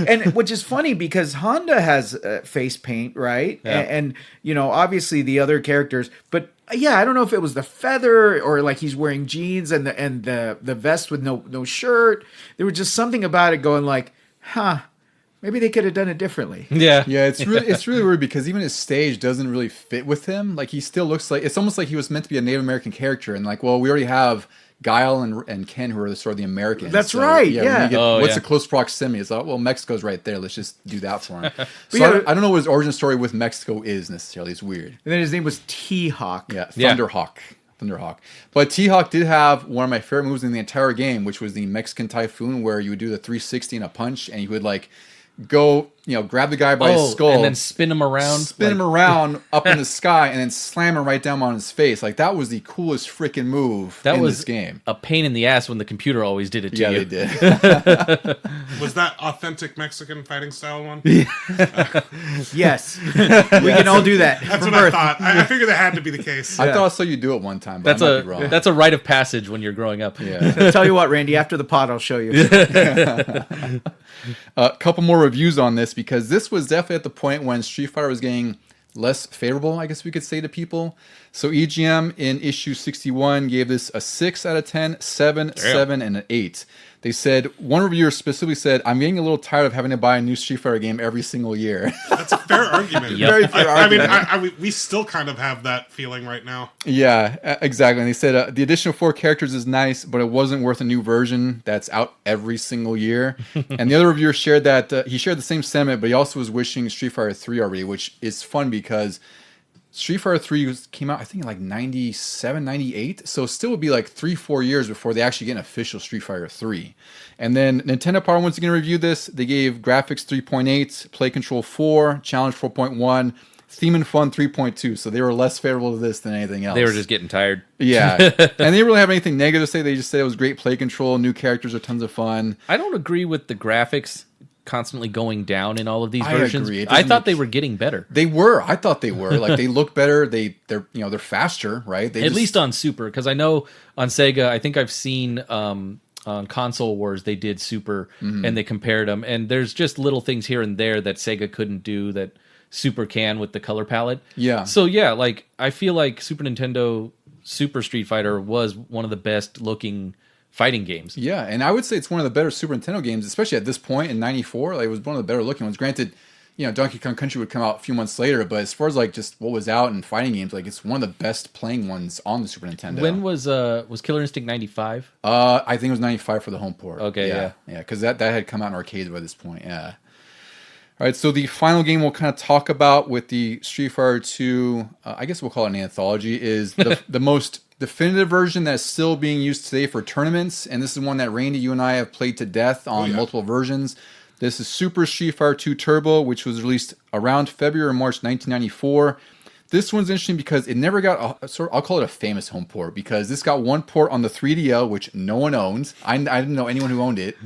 and which is funny because Honda has face paint, right? Yeah. And obviously the other characters, but yeah, I don't know if it was the feather or like he's wearing jeans and the vest with no shirt. There was just something about it going like, maybe they could have done it differently. Yeah. Yeah, it's really weird because even his stage doesn't really fit with him. Like he still looks like, it's almost like he was meant to be a Native American character, and like, well, we already have Guile and Ken, who are sort of the Americans. That's right. Yeah. What's the close proximity? It's like, well, Mexico's right there. Let's just do that for him. So I don't know what his origin story with Mexico is necessarily. It's weird. And then his name was T-Hawk. Yeah, Thunderhawk. Thunderhawk. But T-Hawk did have one of my favorite moves in the entire game, which was the Mexican Typhoon, where you would do the 360 in a punch, and you would like go, grab the guy by his skull, and then spin him around, up in the sky, and then slam him right down on his face. Like that was the coolest freaking move in this game. A pain in the ass when the computer always did it to you. Yeah, they did. Was that authentic Mexican fighting style one? Yes, we can all do that. That's from what birth. I thought. I figured that had to be the case. I thought I saw you do it one time, but I might be wrong. That's a rite of passage when you're growing up. Yeah. I'll tell you what, Randy. After the pod, I'll show you. A couple more reviews on this, because this was definitely at the point when Street Fighter was getting less favorable, I guess we could say, to people. So EGM in issue 61 gave this a 6 out of 10, 7, 7, and an 8. They said, one reviewer specifically said, I'm getting a little tired of having to buy a new Street Fighter game every single year. That's a fair argument. Yep. Very fair argument. I mean, we still kind of have that feeling right now. Yeah, exactly. And they said the additional 4 characters is nice, but it wasn't worth a new version that's out every single year. And the other reviewer shared that he shared the same sentiment, but he also was wishing Street Fighter 3 already, which is fun because Street Fighter 3 came out, I think, in like 97, 98. So it still would be like 3-4 years before they actually get an official Street Fighter 3. And then Nintendo Power once again reviewed this. They gave graphics 3.8, play control 4, challenge 4.1, theme and fun 3.2. So they were less favorable to this than anything else. They were just getting tired. Yeah. And they didn't really have anything negative to say. They just said it was great play control, new characters are tons of fun. I don't agree with the graphics constantly going down in all of these I versions. agree. I thought they were getting better. They were. I thought they were. Like, they look better. They're faster, right? At least on Super, because I know on Sega, I think I've seen on Console Wars they did Super and they compared them, and there's just little things here and there that Sega couldn't do that Super can with the color palette. Yeah. So yeah, like I feel like Super Nintendo Super Street Fighter was one of the best looking fighting games. Yeah, and I would say it's one of the better Super Nintendo games, especially at this point in '94. Like, it was one of the better looking ones. Granted, Donkey Kong Country would come out a few months later, but as far as like just what was out in fighting games, like it's one of the best playing ones on the Super Nintendo. When was Killer Instinct 95? I think it was '95 for the home port. Okay, yeah, because that had come out in arcades by this point. Yeah. All right, so the final game we'll kind of talk about with the Street Fighter 2, I guess we'll call it an anthology, is the most definitive version that's still being used today for tournaments, and this is one that Randy, you and I have played to death on multiple versions. This is Super Street Fighter 2 Turbo, which was released around February or March 1994. This one's interesting because it never got I'll call it a famous home port, because this got one port on the 3DO, which no one owns. I didn't know anyone who owned it.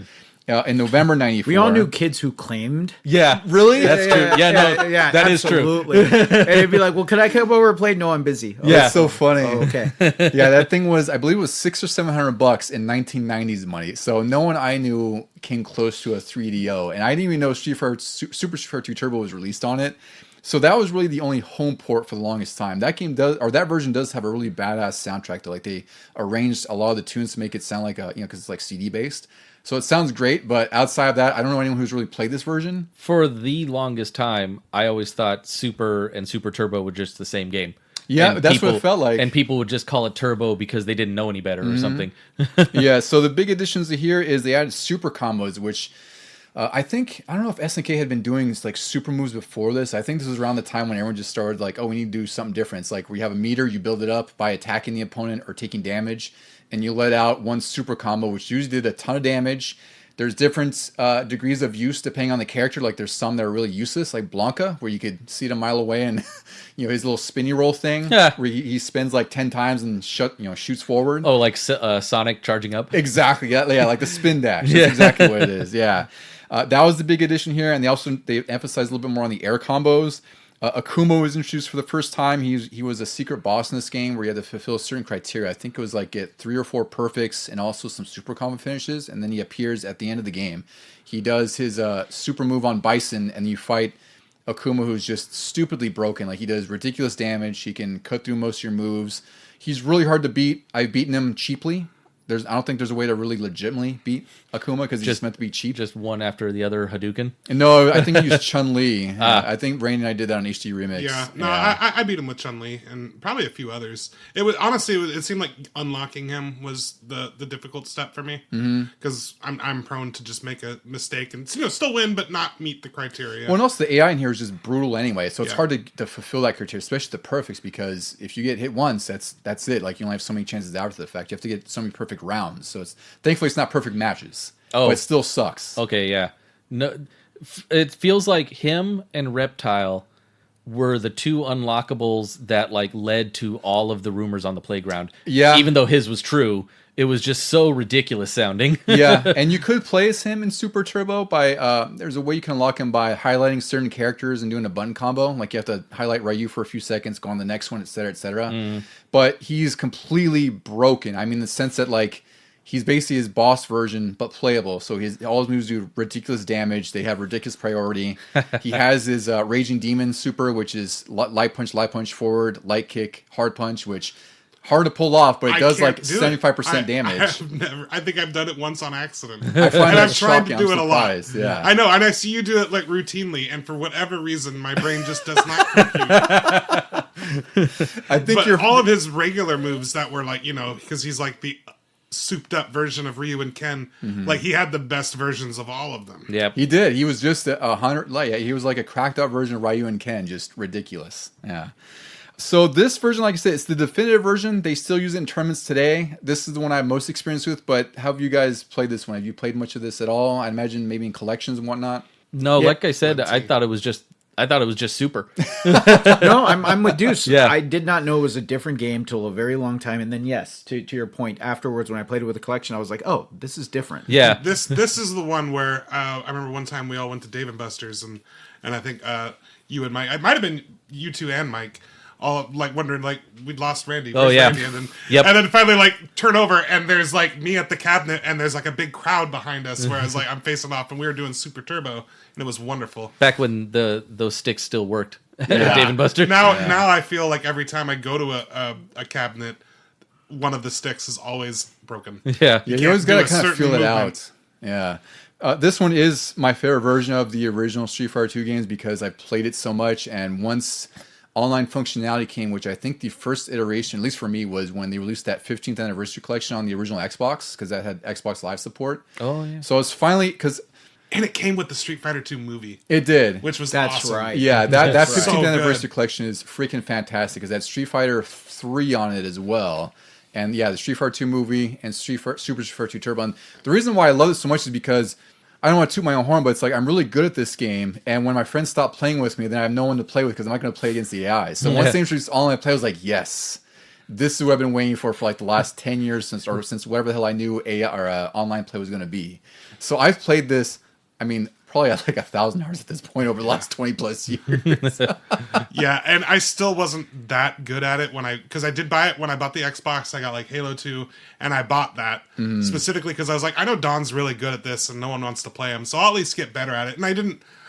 In November '94, We all knew kids who claimed. Yeah, really? That's true. Yeah, that is true. Absolutely. And it'd be like, well, could I come over and play? No, I'm busy. Oh, Yeah, it's so funny. oh, okay. Yeah, that thing was, I believe it was $600 or $700 in 1990s money. So no one I knew came close to a 3DO, and I didn't even know Super Street Fighter 2 Turbo was released on it. So that was really the only home port for the longest time. That game that version does have a really badass soundtrack. Like, they arranged a lot of the tunes to make it sound like because it's like CD based. So it sounds great, but outside of that, I don't know anyone who's really played this version. For the longest time, I always thought Super and Super Turbo were just the same game. Yeah, And that's what it felt like. And people would just call it Turbo because they didn't know any better or something. Yeah, so the big additions to here is they added super combos, which I don't know if SNK had been doing like super moves before this. I think this was around the time when everyone just started like, oh, we need to do something different. It's like where you have a meter, you build it up by attacking the opponent or taking damage, and you let out one super combo, which usually did a ton of damage. There's different degrees of use depending on the character. Like, there's some that are really useless, like Blanca, where you could see it a mile away, and his little spinny roll thing, where he spins like 10 times and shoots forward. Oh, like Sonic charging up? Exactly. Yeah, like the spin dash. That's exactly what it is. Yeah. That was the big addition here, and they emphasized a little bit more on the air combos. Akuma was introduced for the first time. He was a secret boss in this game where you had to fulfill certain criteria. I think it was like get 3 or 4 perfects and also some super combo finishes, and then he appears at the end of the game. He does his super move on Bison, and you fight Akuma, who's just stupidly broken. Like, he does ridiculous damage. He can cut through most of your moves. He's really hard to beat. I've beaten him cheaply. I don't think there's a way to really legitimately beat Akuma because he's just meant to be cheap. Just one after the other Hadouken. No, I think he used Chun-Li. I think Randy and I did that on HD Remix. Yeah, no, I beat him with Chun-Li and probably a few others. It was honestly, it seemed like unlocking him was the difficult step for me because I'm prone to just make a mistake and still win but not meet the criteria. Well, and also the AI in here is just brutal anyway, so it's hard to fulfill that criteria, especially the perfects, because if you get hit once, that's it. Like you only have so many chances after the fact. You have to get so many perfect rounds. So thankfully it's not perfect matches. Oh, but it still sucks. Okay, yeah. No, it feels like him and Reptile were the two unlockables that like led to all of the rumors on the playground. Yeah. Even though his was true, it was just so ridiculous sounding. Yeah, and you could play as him in Super Turbo by there's a way you can unlock him by highlighting certain characters and doing a button combo. Like you have to highlight Ryu for a few seconds, go on the next one, etc., etc. But he's completely broken. I mean, in the sense that like he's basically his boss version, but playable. So all his moves do ridiculous damage. They have ridiculous priority. He has his Raging Demon Super, which is light punch forward, light kick, hard punch, which hard to pull off, but it does like 75% damage. I think I've done it once on accident. I find that I've tried shocking. to do I'm it a lot. surprised. Yeah, I know, and I see you do it like routinely, and for whatever reason, my brain just does not compute. I think But all of his regular moves that were like, because he's like the souped up version of Ryu and Ken, like he had the best versions of all of them. Yep. He did. He was just 100. Like he was like a cracked out version of Ryu and Ken, just ridiculous. Yeah. So this version, like I said, it's the definitive version. They still use it in tournaments today. This is the one I have most experience with. But how have you guys played this one? Have you played much of this at all? I imagine maybe in collections and whatnot. No, like I said, I thought it was just super. No, I'm with Deuce. Yeah. I did not know it was a different game till a very long time, and then yes, to your point, afterwards when I played it with a collection, I was like, oh, this is different. Yeah. This is the one where I remember one time we all went to Dave & Buster's, and I think you and Mike, it might have been you two and Mike, all like wondering like we'd lost Randy. Oh yeah. Randy? And then finally like turn over and there's like me at the cabinet and there's like a big crowd behind us where I was like I'm facing off and we were doing Super Turbo and it was wonderful. Back when those sticks still worked at Dave & Buster's. Now I feel like every time I go to a cabinet, one of the sticks is always broken. Yeah. You always got to do a kind of feel certain it movement. out. Yeah. This one is my favorite version of the original Street Fighter 2 games because I played it so much, and once online functionality came, which I think the first iteration, at least for me, was when they released that 15th anniversary collection on the original Xbox, because that had Xbox Live support. Oh yeah. So it's finally, because And it came with the Street Fighter 2 movie. it did. Which was That's awesome. right. Yeah, that 15th So good. anniversary collection is freaking fantastic because that Street Fighter 3 on it as well. And yeah, the Street Fighter 2 movie and Super Street Fighter 2 Turbo. And the reason why I love it so much is because I don't want to toot my own horn, but it's like I'm really good at this game. And when my friends stop playing with me, then I have no one to play with because I'm not going to play against the AI. So once they introduced online play, I was like, yes, this is what I've been waiting for like the last 10 years since whatever the hell I knew AI or online play was going to be. So I've played this, I mean, probably like 1,000 hours at this point over the last 20 plus years. Yeah, and I still wasn't that good at it because I did buy it when I bought the Xbox. I got like Halo 2, and I bought that specifically because I was like, I know Don's really good at this, and no one wants to play him, so I'll at least get better at it. And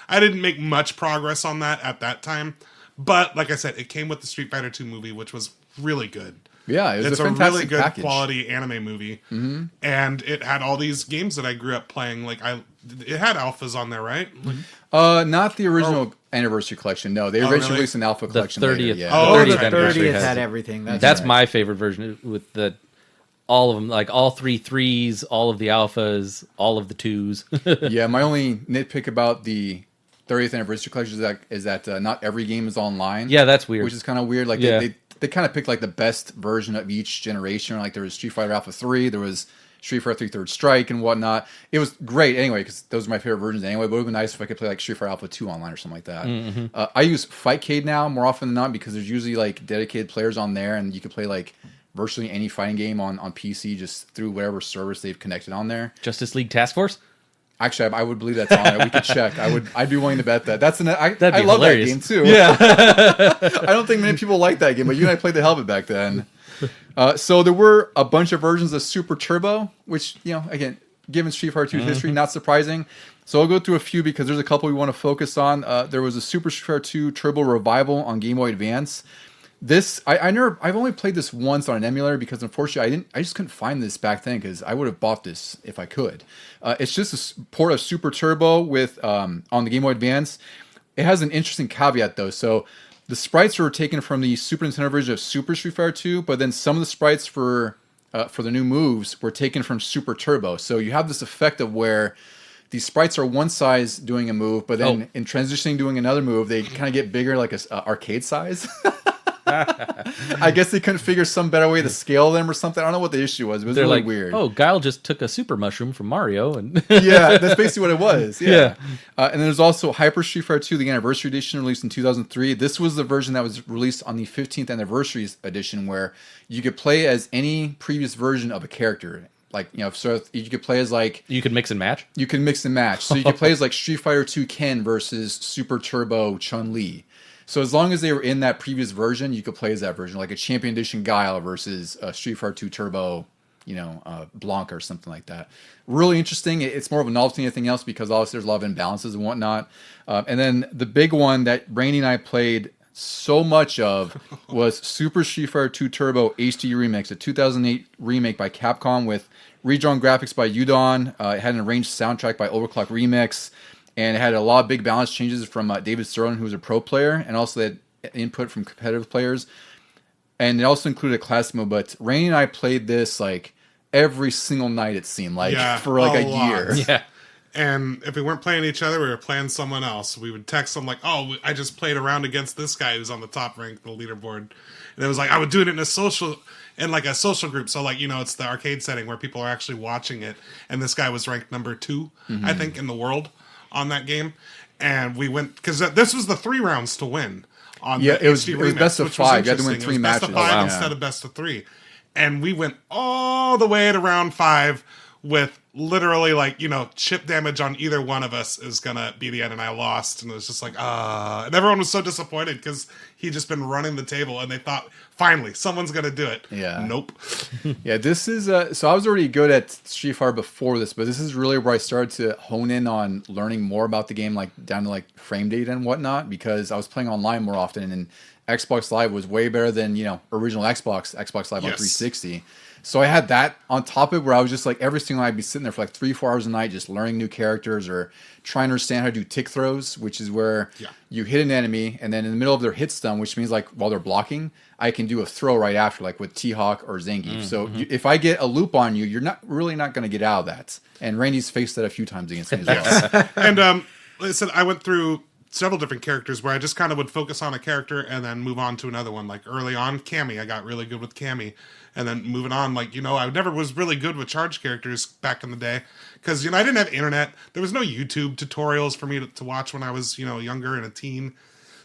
I didn't make much progress on that at that time, but like I said, it came with the Street Fighter 2 movie, which was really good. Yeah, it was It's a a fantastic really good package. quality anime movie, and it had all these games that I grew up playing. Like it had alphas on there, right? Not the original anniversary collection. No, they eventually really? released an alpha collection. 30th. Later, yeah. Oh, the the 30th anniversary 30th has had it. everything. That's right. my favorite version with all of them, like all 3 threes, all of the alphas, all of the 2s. Yeah, my only nitpick about the 30th anniversary collection is that not every game is online. Yeah, that's weird. Which is kind of weird. Like Yeah. they kind of picked like the best version of each generation. Like there was Street Fighter Alpha 3, there was Street Fighter 3 Third Strike and whatnot. It was great anyway because those are my favorite versions anyway. But it would have been nice if I could play like Street Fighter Alpha 2 online or something like that. I use Fightcade now more often than not because there's usually like dedicated players on there, and you can play like virtually any fighting game on PC just through whatever service they've connected on there. Justice League Task Force? Actually, I would believe that's on there. We could check. I'd be willing to bet that. That'd be I love hilarious. that game too. Yeah. I don't think many people like that game, but you and I played the hell of it back then. So there were a bunch of versions of Super Turbo, which, again, given Street Fighter 2's history, not surprising. So I'll go through a few because there's a couple we want to focus on. There was a Super Street Fighter 2 Turbo Revival on Game Boy Advance. I've only played this once on an emulator because unfortunately I just couldn't find this back then because I would have bought this if I could. It's just a port of Super Turbo with on the Game Boy Advance. It has an interesting caveat though. So the sprites were taken from the Super Nintendo version of Super Street Fighter 2, but then some of the sprites for the new moves were taken from Super Turbo. So you have this effect of where these sprites are one size doing a move, but then in transitioning doing another move, they kind of get bigger, like a arcade size. I guess they couldn't figure some better way to scale them or something. I don't know what the issue was. It was really weird. Oh, Guile just took a super mushroom from Mario, and yeah, that's basically what it was. Yeah. And then there's also Hyper Street Fighter 2, the Anniversary Edition, released in 2003. This was the version that was released on the 15th Anniversary Edition, where you could play as any previous version of a character. Like, so you could play as like... You could mix and match? You can mix and match. So you could play as like Street Fighter 2 Ken versus Super Turbo Chun-Li. So as long as they were in that previous version, you could play as that version. Like a Champion Edition Guile versus Street Fighter 2 Turbo, Blanca or something like that. Really interesting. It's more of a novelty than anything else because obviously there's a lot of imbalances and whatnot. And then the big one that Randy and I played so much of was Super Street Fighter 2 Turbo HD Remix, a 2008 remake by Capcom with redrawn graphics by Udon. It had an arranged soundtrack by Overclock Remix, and it had a lot of big balance changes from David Sterling, who was a pro player, and also had input from competitive players. And it also included a classic mode, but Randy and I played this like every single night, it seemed like, for like a year. Yeah. And if we weren't playing each other, we were playing someone else. We would text them like, "Oh, I just played around against this guy who's on the top rank, the leaderboard." And it was like I would do it in a social group. So like it's the arcade setting where people are actually watching it. And this guy was ranked number 2, I think, in the world on that game. And we went because this was the 3 rounds to win. It was best of 5. You had to win 3 matches. Best of 5 instead of best of 3. And we went all the way to round 5 with literally chip damage on either one of us is gonna be the end, and I lost, and it was just like and everyone was so disappointed because he'd just been running the table, and they thought finally someone's gonna do it. Nope. This is so I was already good at Street Fighter before this, but this is really where I started to hone in on learning more about the game, like down to like frame data and whatnot, because I was playing online more often, and Xbox Live was way better than original Xbox Live on 360. So I had that on top of it where I was just like every single night I'd be sitting there for like 3-4 hours a night just learning new characters or trying to understand how to do tick throws, which is where you hit an enemy and then in the middle of their hit stun, which means like while they're blocking, I can do a throw right after, like with T-Hawk or Zangief. So if I get a loop on you, you're not going to get out of that. And Randy's faced that a few times against me as well. And like I said, I went through several different characters where I just kind of would focus on a character and then move on to another one. Like early on, Cammy, I got really good with Cammy. And then moving on, I never was really good with charge characters back in the day because, I didn't have internet. There was no YouTube tutorials for me to watch when I was, younger and a teen.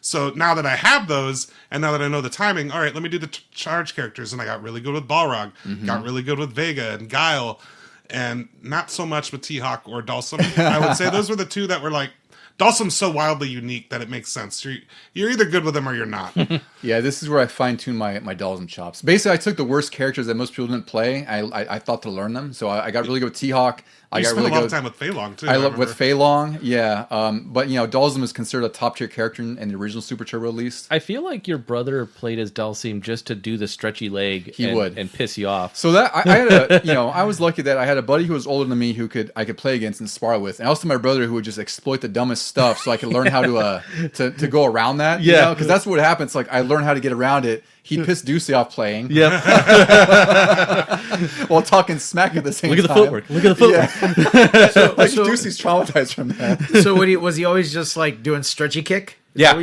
So now that I have those and now that I know the timing, all right, let me do the charge characters. And I got really good with Balrog, got really good with Vega and Guile, and not so much with T-Hawk or Dhalsim. I would say those were the two that were like, Dhalsim's so wildly unique that it makes sense. You're either good with him or you're not. Yeah, this is where I fine-tune my Dhalsim chops. Basically, I took the worst characters that most people didn't play. I thought to learn them. So I got really good with T-Hawk. I got really good. A lot of time with Fei Long, too. I love with Fei Long, yeah. But, Dhalsim is considered a top-tier character in the original Super Turbo, at least. I feel like your brother played as Dhalsim just to do the stretchy leg and piss you off. So that I had I was lucky that I had a buddy who was older than me who I could play against and spar with. And also my brother who would just exploit the dumbest stuff so I could learn how to go around that. Yeah. Because that's what happens. Like, I learned how to get around it. He pissed Ducey off playing. Yep. While talking smack at the same time. Look at the footwork. Look at the footwork. Yeah. So Ducey's traumatized from that. So was he always just like doing stretchy kick? Yeah.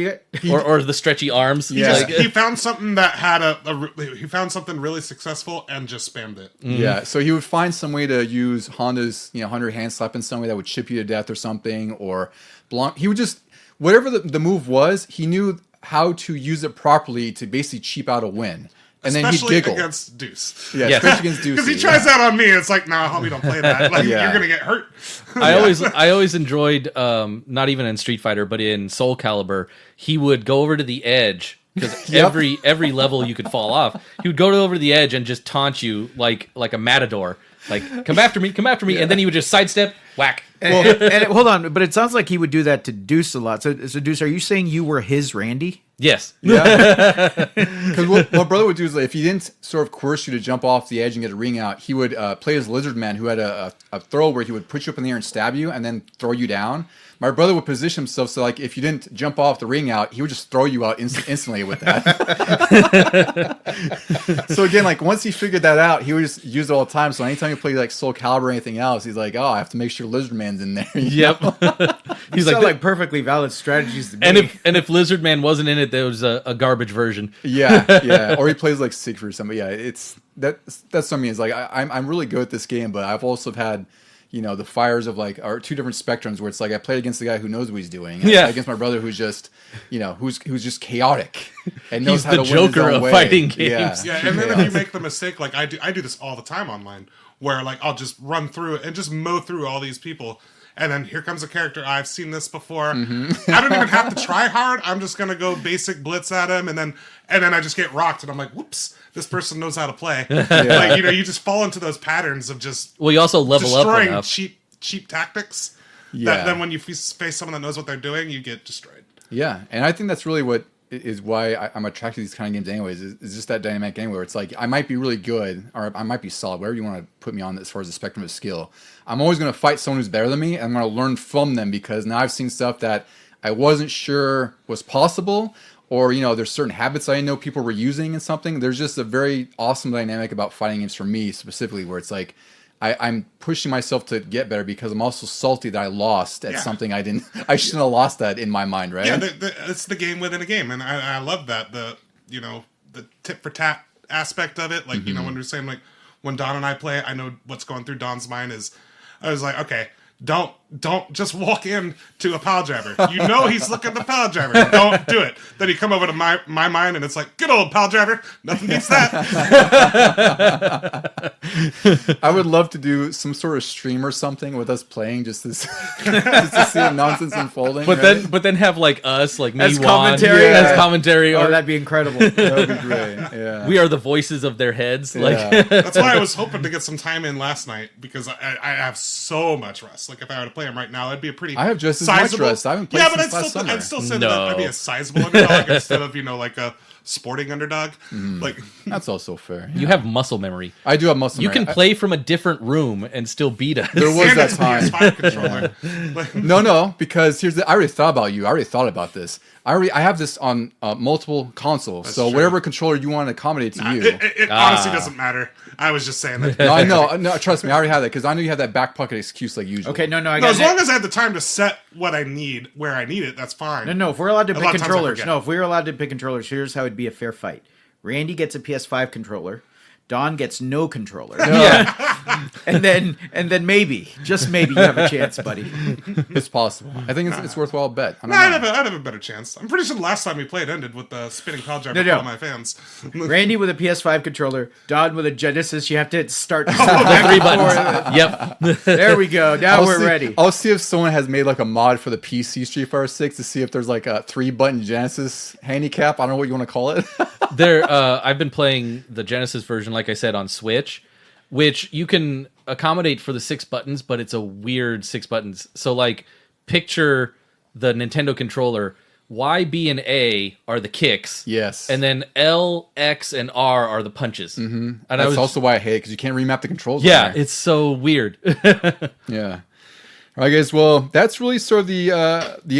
Or the stretchy arms. Yeah. He found something that had he found something really successful and just spammed it. Yeah. So he would find some way to use Honda's 100 hand slap in some way that would chip you to death or something, or Blanc. He would just whatever the move was, he knew how to use it properly to basically cheap out a win. And then he'd giggle. Against Deuce. Yeah, especially against Deuce. Because he tries that on me. It's like, nah, homie, don't play that. Like, you're going to get hurt. I always enjoyed, not even in Street Fighter, but in Soul Calibur, he would go over to the edge. Because every level you could fall off. He would go over to the edge and just taunt you like a matador. Like, come after me. Yeah. And then he would just sidestep, whack. And hold on, but it sounds like he would do that to Deuce a lot. So Deuce, are you saying you were his Randy? Yes. Yeah. Because what brother would do is, like, if he didn't sort of coerce you to jump off the edge and get a ring out, he would play as Lizard Man, who had a throw where he would put you up in the air and stab you and then throw you down. My brother would position himself so, like, if you didn't jump off the ring out, he would just throw you out instantly with that. So again, like, once he figured that out, he would just use it all the time. So anytime you play like Soul Calibur or anything else, he's like, oh, I have to make sure Lizard Man's in there. Yep. He's like perfectly valid strategies to and me. if Lizard Man wasn't in it, there was a garbage version. Yeah. Or he plays like Siegfried or something. Yeah, that's what I mean. It's like I'm really good at this game, but I've also had, you know, the fires of like are two different spectrums where it's like I played against the guy who knows what he's doing. And I played against my brother who's just, you know, who's just chaotic and knows He's how the to win Joker his own of way. fighting games. Yeah, and then if you make the mistake, like I do this all the time online, where like I'll just run through and just mow through all these people, and then here comes a character, I've seen this before. Mm-hmm. I don't even have to try hard. I'm just gonna go basic blitz at him, and then I just get rocked, and I'm like, whoops, this person knows how to play. Like, you know, you just fall into those patterns of just Well, you also level up destroying enough. cheap tactics. Yeah. That then when you face someone that knows what they're doing, you get destroyed. Yeah, and I think that's really what is why I'm attracted to these kind of games anyways, is just that dynamic anyway, where it's like I might be really good, or I might be solid, whatever you want to put me on as far as the spectrum of skill. I'm always going to fight someone who's better than me, and I'm going to learn from them, because now I've seen stuff that I wasn't sure was possible, or, you know, there's certain habits I know people were using in something. There's just a very awesome dynamic about fighting games for me specifically, where it's like I'm pushing myself to get better because I'm also salty that I lost at something I shouldn't have lost that in my mind, right? Yeah, it's the game within a game, and I love that, the tit for tat aspect of it. Like, you know, when we're saying, like, when Don and I play, I know what's going through Don's mind is, I was like, okay, don't just walk in to a pile driver. You know he's looking at the pile driver. Don't do it. Then you come over to my mind, and it's like, good old pile driver. Nothing beats that. I would love to do some sort of stream or something with us playing just to see the nonsense unfolding. But right? then have like us, like me, As Juan, commentary? as commentary, Oh, or that'd be incredible. That would be great. Yeah. we are the voices of their heads. Like, Yeah. That's why I was hoping to get some time in last night, because I have so much rust. Like, if I were to play him right now, it'd be a pretty I have just as much sizable rust. I haven't played since last summer. I'd still say No. that I'd be a sizable underdog instead of, you know, like a sporting underdog. Like, That's also fair. you have muscle memory. I do have muscle You memory. can play from a different room and still beat us. There was and that it's a time. PS5 controller. Like, No, because I already thought about you. I already thought about this. I have this on multiple consoles. So true. whatever controller you want to accommodate to you. it honestly doesn't matter. I was just saying that. No, I know. No, trust me. I already have that, because I know you have that back pocket excuse like usual. Okay, no, I No, got as long as I have the time to set what I need where I need it, that's fine. No, if we're allowed to A pick lot of times I controllers. forget. No, if we were allowed to pick controllers, here's how it'd be a fair fight. Randy gets a PS5 controller. Don gets no controller. Yeah. And then maybe, just maybe, you have a chance, buddy. It's possible. I think it's worthwhile bet. I don't I'd know. have a better chance. I'm pretty sure the last time we played ended with the spinning pile driver No. for all my fans. Randy with a PS5 controller. Don with a Genesis. You have to start. The 3 buttons. Yep. There we go. Now we're ready. I'll see if someone has made like a mod for the PC Street Fighter 6 to see if there's like a 3-button Genesis handicap. I don't know what you want to call it. I've been playing the Genesis version, like I said, on Switch, which you can accommodate for the 6 buttons, but it's a weird 6 buttons. So, like, picture the Nintendo controller. Y, B, and A are the kicks. Yes. And then L, X, and R are the punches. Mm-hmm. And That's also why I hate it, because you can't remap the controls. on yeah, there. it's so weird. Yeah. All right, guys. Well, that's really sort of the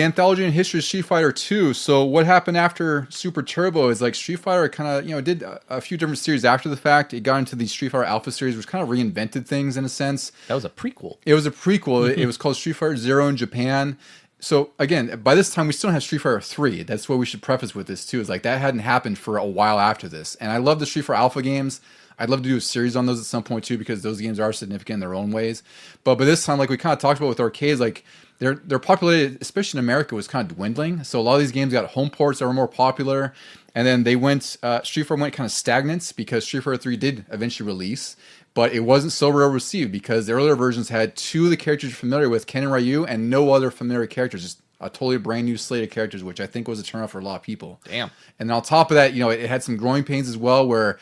anthology and history of Street Fighter 2. So what happened after Super Turbo is like Street Fighter kind of, did a few different series after the fact. It got into the Street Fighter Alpha series, which kind of reinvented things in a sense. That was a prequel. It was a prequel. It was called Street Fighter Zero in Japan. So again, by this time we still don't have Street Fighter 3. That's what we should preface with this too. Is like that hadn't happened for a while after this. And I love the Street Fighter Alpha games. I'd love to do a series on those at some point too, because those games are significant in their own ways. But by this time, like we kind of talked about with arcades, like their popularity, especially in America, was kind of dwindling. So a lot of these games got home ports that were more popular, and then they went Street Fighter went kind of stagnant because Street Fighter 3 did eventually release, but it wasn't so well received because the earlier versions had 2 of the characters you're familiar with, Ken and Ryu, and no other familiar characters. Just a totally brand new slate of characters, which I think was a turnoff for a lot of people. Damn. And on top of that, it had some growing pains as well, where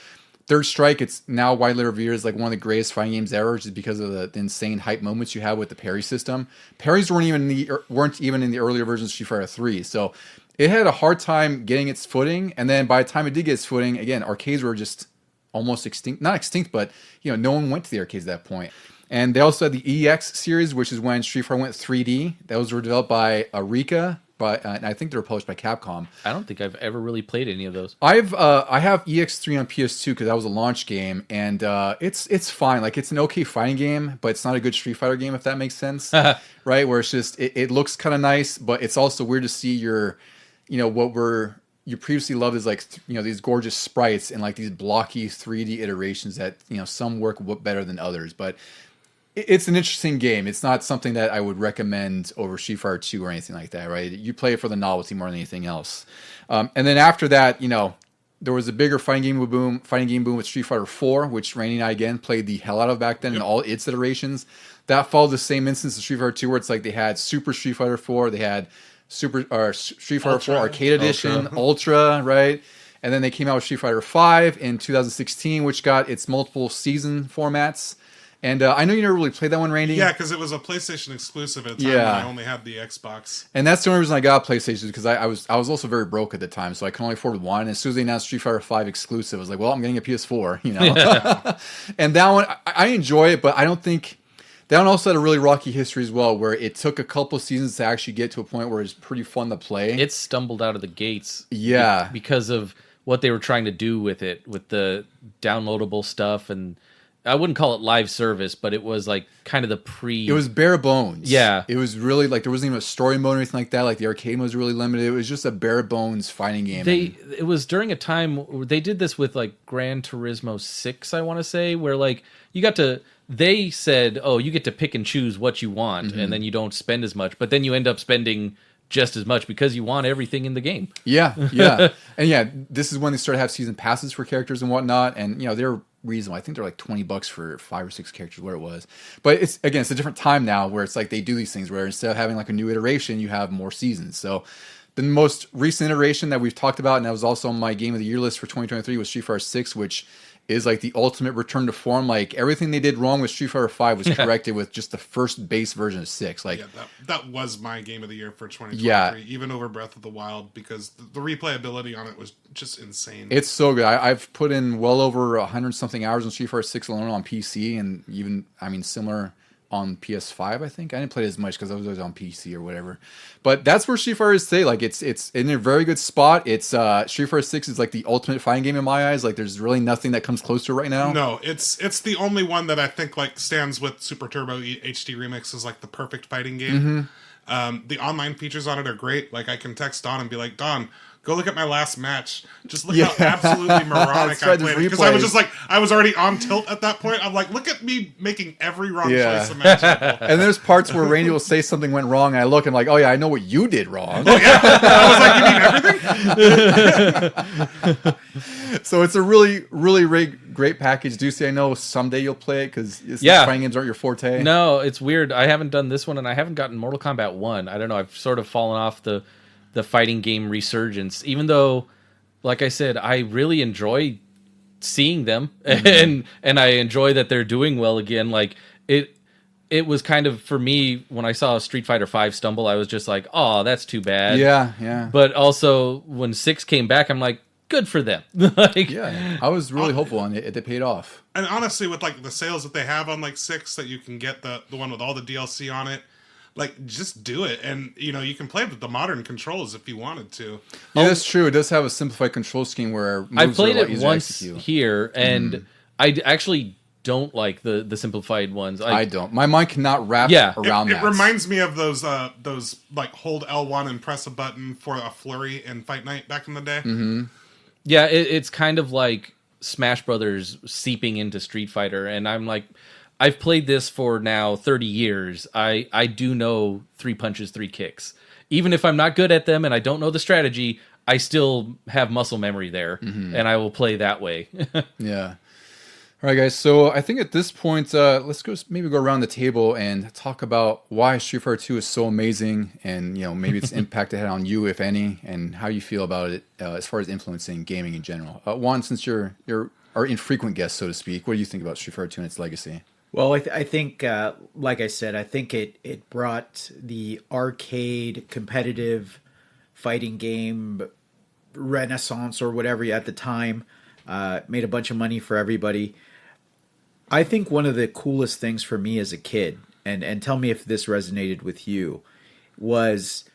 Third Strike, it's now widely revered as like one of the greatest fighting games ever, just because of the insane hype moments you have with the parry system. Parries weren't even in the earlier versions of Street Fighter 3. So it had a hard time getting its footing, and then by the time it did get its footing, again, arcades were just almost extinct. Not extinct, but no one went to the arcades at that point. And they also had the EX series, which is when Street Fighter went 3D. Those were developed by Arika, and I think they were published by Capcom. I don't think I've ever really played any of those. I have EX3 on PS2 because that was a launch game, and it's fine. Like, it's an okay fighting game, but it's not a good Street Fighter game, if that makes sense. Right? Where it's just it looks kind of nice, but it's also weird to see what you previously loved is like these gorgeous sprites and like these blocky 3D iterations that some work better than others, but it's an interesting game. It's not something that I would recommend over Street Fighter 2 or anything like that, right? You play it for the novelty more than anything else. And then after that, there was a bigger fighting game boom with Street Fighter 4, which Randy and I again played the hell out of back then in all its iterations. That followed the same instance of Street Fighter 2, where it's like they had Super Street Fighter 4, they had Street Fighter 4 Arcade Edition, Ultra, right? And then they came out with Street Fighter 5 in 2016, which got its multiple season formats. And I know you never really played that one, Randy. Yeah, because it was a PlayStation exclusive at a time when I only had the Xbox. And that's the only reason I got a PlayStation, because I was also very broke at the time, so I could only afford one. And as soon as they announced Street Fighter 5 exclusive, I was like, well, I'm getting a PS4, And that one, I enjoy it, but I don't think... That one also had a really rocky history as well, where it took a couple seasons to actually get to a point where it's pretty fun to play. It stumbled out of the gates. Yeah. Because of what they were trying to do with it, with the downloadable stuff, and I wouldn't call it live service, but it was like kind of the pre... It was bare bones. Yeah. It was really like there wasn't even a story mode or anything like that. Like the arcade mode was really limited. It was just a bare bones fighting game. It was during a time where they did this with like Gran Turismo 6, I want to say, where like you got to... They said, oh, you get to pick and choose what you want, and then you don't spend as much, but then you end up spending just as much because you want everything in the game. Yeah. And this is when they started to have season passes for characters and whatnot, and they're reasonable. I think they're like $20 for 5 or 6 characters, where it was. But it's a different time now, where it's like they do these things where instead of having like a new iteration, you have more seasons. So the most recent iteration that we've talked about, and that was also on my Game of the Year list for 2023, was Street Fighter 6, which is like the ultimate return to form. Like everything they did wrong with Street Fighter 5 was corrected with just the first base version of 6. Like that was my Game of the Year for 2023, even over Breath of the Wild, because the replayability on it was just insane. It's so good. I've put in well over 100-something hours on Street Fighter 6 alone on PC, and even similar on PS5. I think I didn't play it as much because I was always on PC or whatever. But that's where Street Fighter is today. Like it's in a very good spot. It's Street Fighter 6 is like the ultimate fighting game in my eyes. Like there's really nothing that comes close to it right now. No, it's the only one that I think like stands with Super Turbo HD Remix as like the perfect fighting game. The online features on it are great. Like I can text Don and be like, Don, go look at my last match. Just look how absolutely moronic I played it. Because I was just like, I was already on tilt at that point. I'm like, look at me making every wrong choice imaginable. And there's parts where Randy will say something went wrong, and I look and I'm like, oh yeah, I know what you did wrong. Oh yeah? I was like, you mean everything? So it's a really, really great package. Ducey, I know someday you'll play it because fighting games aren't your forte. No, it's weird. I haven't done this one, and I haven't gotten Mortal Kombat 1. I don't know. I've sort of fallen off the fighting game resurgence, even though, like I said, I really enjoy seeing them, and I enjoy that they're doing well again. Like it was kind of, for me, when I saw Street Fighter 5 stumble, I was just like, oh, that's too bad. Yeah. But also when 6 came back, I'm like, good for them. I was really hopeful, and it paid off. And honestly, with like the sales that they have on like 6, that you can get the one with all the DLC on it. Like, just do it, and you can play with the modern controls if you wanted to. Yeah, that's true. It does have a simplified control scheme where I played it once here, and I actually don't like the simplified ones. I don't. My mind cannot wrap around that. It reminds me of those like hold L1 and press a button for a flurry in Fight Night back in the day. Mm-hmm. Yeah, it's kind of like Smash Brothers seeping into Street Fighter, and I'm like, I've played this for now 30 years. I do know 3 punches, 3 kicks. Even if I'm not good at them and I don't know the strategy, I still have muscle memory there, and I will play that way. Yeah. All right, guys. So I think at this point, let's go around the table and talk about why Street Fighter 2 is so amazing, and maybe its impact it had on you, if any, and how you feel about it as far as influencing gaming in general. Juan, since you're our infrequent guest, so to speak, what do you think about Street Fighter 2 and its legacy? Well, I think, like I said, I think it brought the arcade competitive fighting game renaissance or whatever at the time. Made a bunch of money for everybody. I think one of the coolest things for me as a kid, and tell me if this resonated with you, was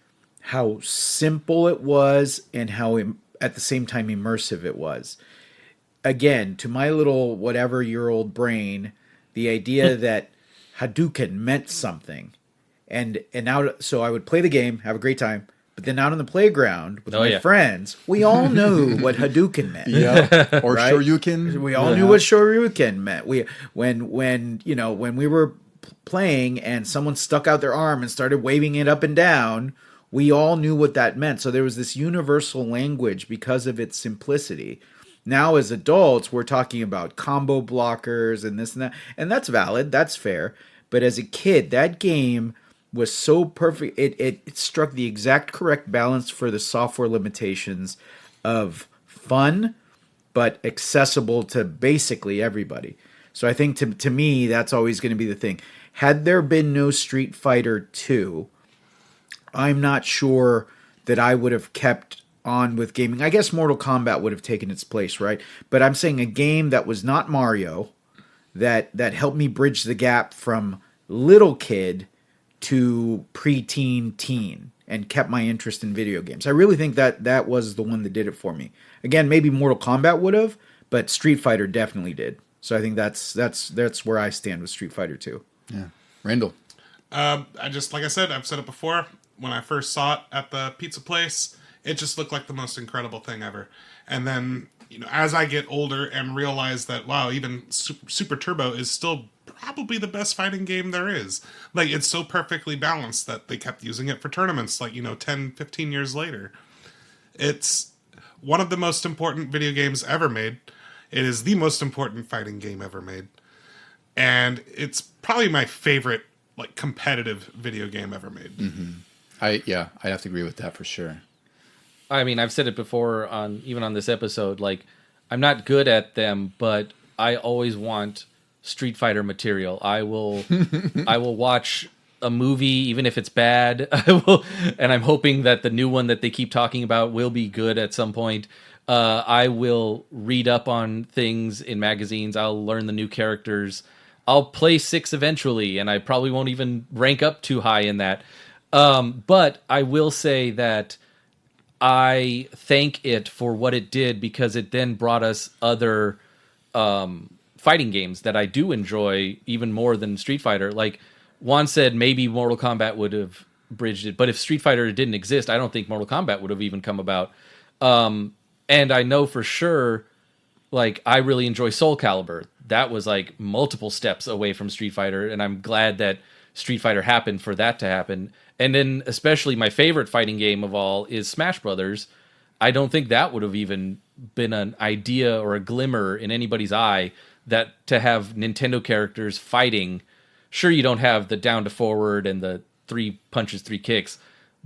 how simple it was and how at the same time immersive it was. Again, to my little whatever-year-old brain, the idea that Hadouken meant something. And now, so I would play the game, have a great time, but then out on the playground with my friends, we all knew what Hadouken meant. Yeah, or right? Shoryuken. We all knew what Shoryuken meant. When we were playing and someone stuck out their arm and started waving it up and down, we all knew what that meant. So there was this universal language because of its simplicity. Now, as adults, we're talking about combo blockers and this and that, and that's valid, that's fair. But as a kid, that game was so perfect. It struck the exact correct balance for the software limitations of fun, but accessible to basically everybody. So I think to me, that's always going to be the thing. Had there been no Street Fighter 2, I'm not sure that I would have kept on with gaming. I guess Mortal Kombat would have taken its place, right? But I'm saying a game that was not Mario, that helped me bridge the gap from little kid to preteen teen and kept my interest in video games. I really think that was the one that did it for me. Again, maybe Mortal Kombat would have, but Street Fighter definitely did. So I think that's where I stand with Street Fighter 2. Yeah. Randall. I just, like I said, I've said it before, when I first saw it at the pizza place, it just looked like the most incredible thing ever. And then, as I get older and realize that, wow, even Super Turbo is still probably the best fighting game there is. Like, it's so perfectly balanced that they kept using it for tournaments, 10, 15 years later. It's one of the most important video games ever made. It is the most important fighting game ever made. And it's probably my favorite, competitive video game ever made. Mm-hmm. I have to agree with that for sure. I mean, I've said it before even on this episode, I'm not good at them, but I always want Street Fighter material. I will watch a movie, even if it's bad. And I'm hoping that the new one that they keep talking about will be good at some point. I will read up on things in magazines. I'll learn the new characters. I'll play 6 eventually, and I probably won't even rank up too high in that. But I will say that I thank it for what it did, because it then brought us other fighting games that I do enjoy even more than Street Fighter. Like Juan said, maybe Mortal Kombat would have bridged it, but if Street Fighter didn't exist, I don't think Mortal Kombat would have even come about. And I know for sure, I really enjoy Soul Calibur. That was multiple steps away from Street Fighter, and I'm glad that Street Fighter happened for that to happen. And then especially my favorite fighting game of all is Smash Brothers. I don't think that would have even been an idea or a glimmer in anybody's eye, that to have Nintendo characters fighting. Sure, you don't have the down to forward and the 3 punches, 3 kicks,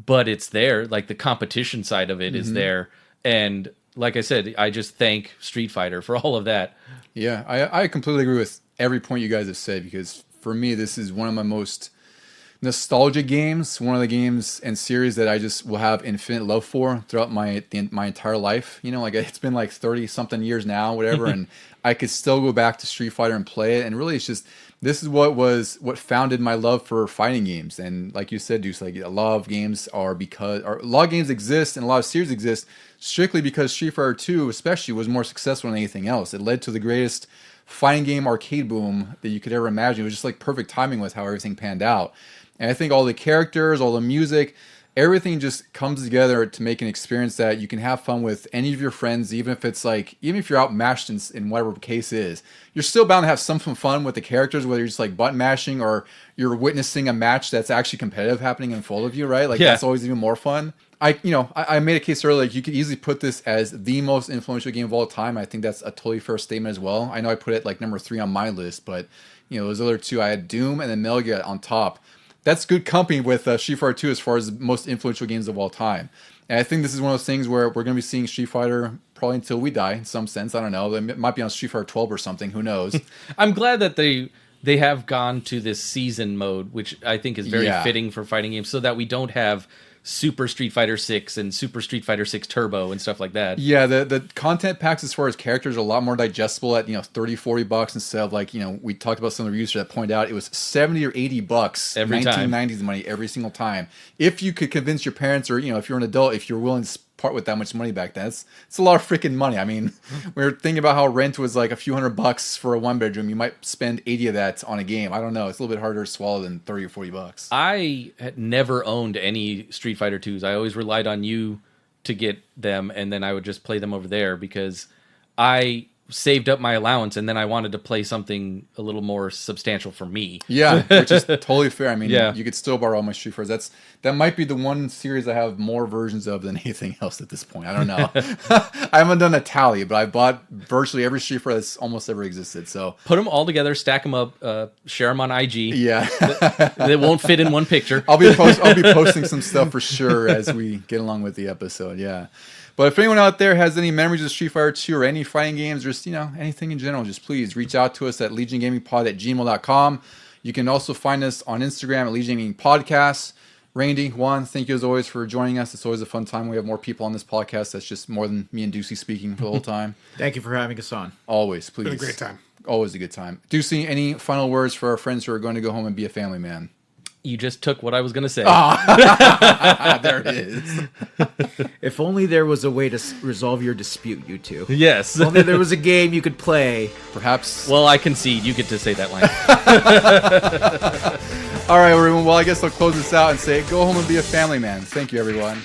but it's there. The competition side of it is there. And like I said, I just thank Street Fighter for all of that. Yeah, I completely agree with every point you guys have said, because for me, this is one of my most nostalgic games, one of the games and series that I just will have infinite love for throughout my entire life. It's been 30 something years now, whatever, and I could still go back to Street Fighter and play it. And really, it's just, this is what founded my love for fighting games. And like you said, Deuce, a lot of games a lot of games exist and a lot of series exist strictly because Street Fighter 2 especially was more successful than anything else. It led to the greatest fighting game arcade boom that you could ever imagine. It was just perfect timing with how everything panned out. And I think all the characters, all the music, everything just comes together to make an experience that you can have fun with any of your friends, even if it's even if you're outmatched in whatever case is. You're still bound to have some fun with the characters, whether you're just button mashing or you're witnessing a match that's actually competitive happening in front of you, right? That's always even more fun. I made a case earlier, you could easily put this as the most influential game of all time. I think that's a totally fair statement as well. I know I put it number 3 on my list, but those other 2, I had Doom and then Metal Gear on top. That's good company with Street Fighter 2 as far as the most influential games of all time. And I think this is one of those things where we're going to be seeing Street Fighter probably until we die, in some sense. I don't know. It might be on Street Fighter 12 or something. Who knows? I'm glad that they have gone to this season mode, which I think is very fitting for fighting games, so that we don't have Super Street Fighter 6 and Super Street Fighter 6 Turbo and stuff like that. Yeah, the content packs as far as characters are a lot more digestible at, $30-$40 instead of like, we talked about some of the reviews that pointed out it was $70 or $80 every 1990s money every single time. If you could convince your parents or, if you're an adult, if you're willing to part with that much money back then, it's a lot of freaking money. I mean, we were thinking about how rent was like a few $100 for a one bedroom. You might spend 80 of that on a game. I don't know. It's a little bit harder to swallow than 30 or $40. I had never owned any Street Fighter 2s. I always relied on you to get them, and then I would just play them over there because I saved up my allowance, and then I wanted to play something a little more substantial for me. Yeah, which is totally fair. I mean, Yeah. you could still borrow all my Street Fighters. That might be the one series I have more versions of than anything else at this point. I don't know. I haven't done a tally, but I bought virtually every Street Fighter that's almost ever existed. So Put them all together, stack them up, share them on IG. yeah, They won't fit in one picture. I'll be posting some stuff for sure as we get along with the episode. Yeah. But if anyone out there has any memories of Street Fighter 2 or any fighting games, or just, anything in general, just please reach out to us at legiongamingpod@gmail.com. You can also find us on Instagram at Legion Gaming Podcast. Randy, Juan, thank you as always for joining us. It's always a fun time. We have more people on this podcast. That's just more than me and Ducey speaking for the whole time. Thank you for having us on. Always, please. Been a great time. Always a good time. Ducey, any final words for our friends who are going to go home and be a family man? You just took what I was going to say. There it is. If only there was a way to resolve your dispute, you two. Yes. If only there was a game you could play. Perhaps. Well, I concede. You get to say that line. All right, everyone. Well, I guess I'll close this out and say, go home and be a family man. Thank you, everyone.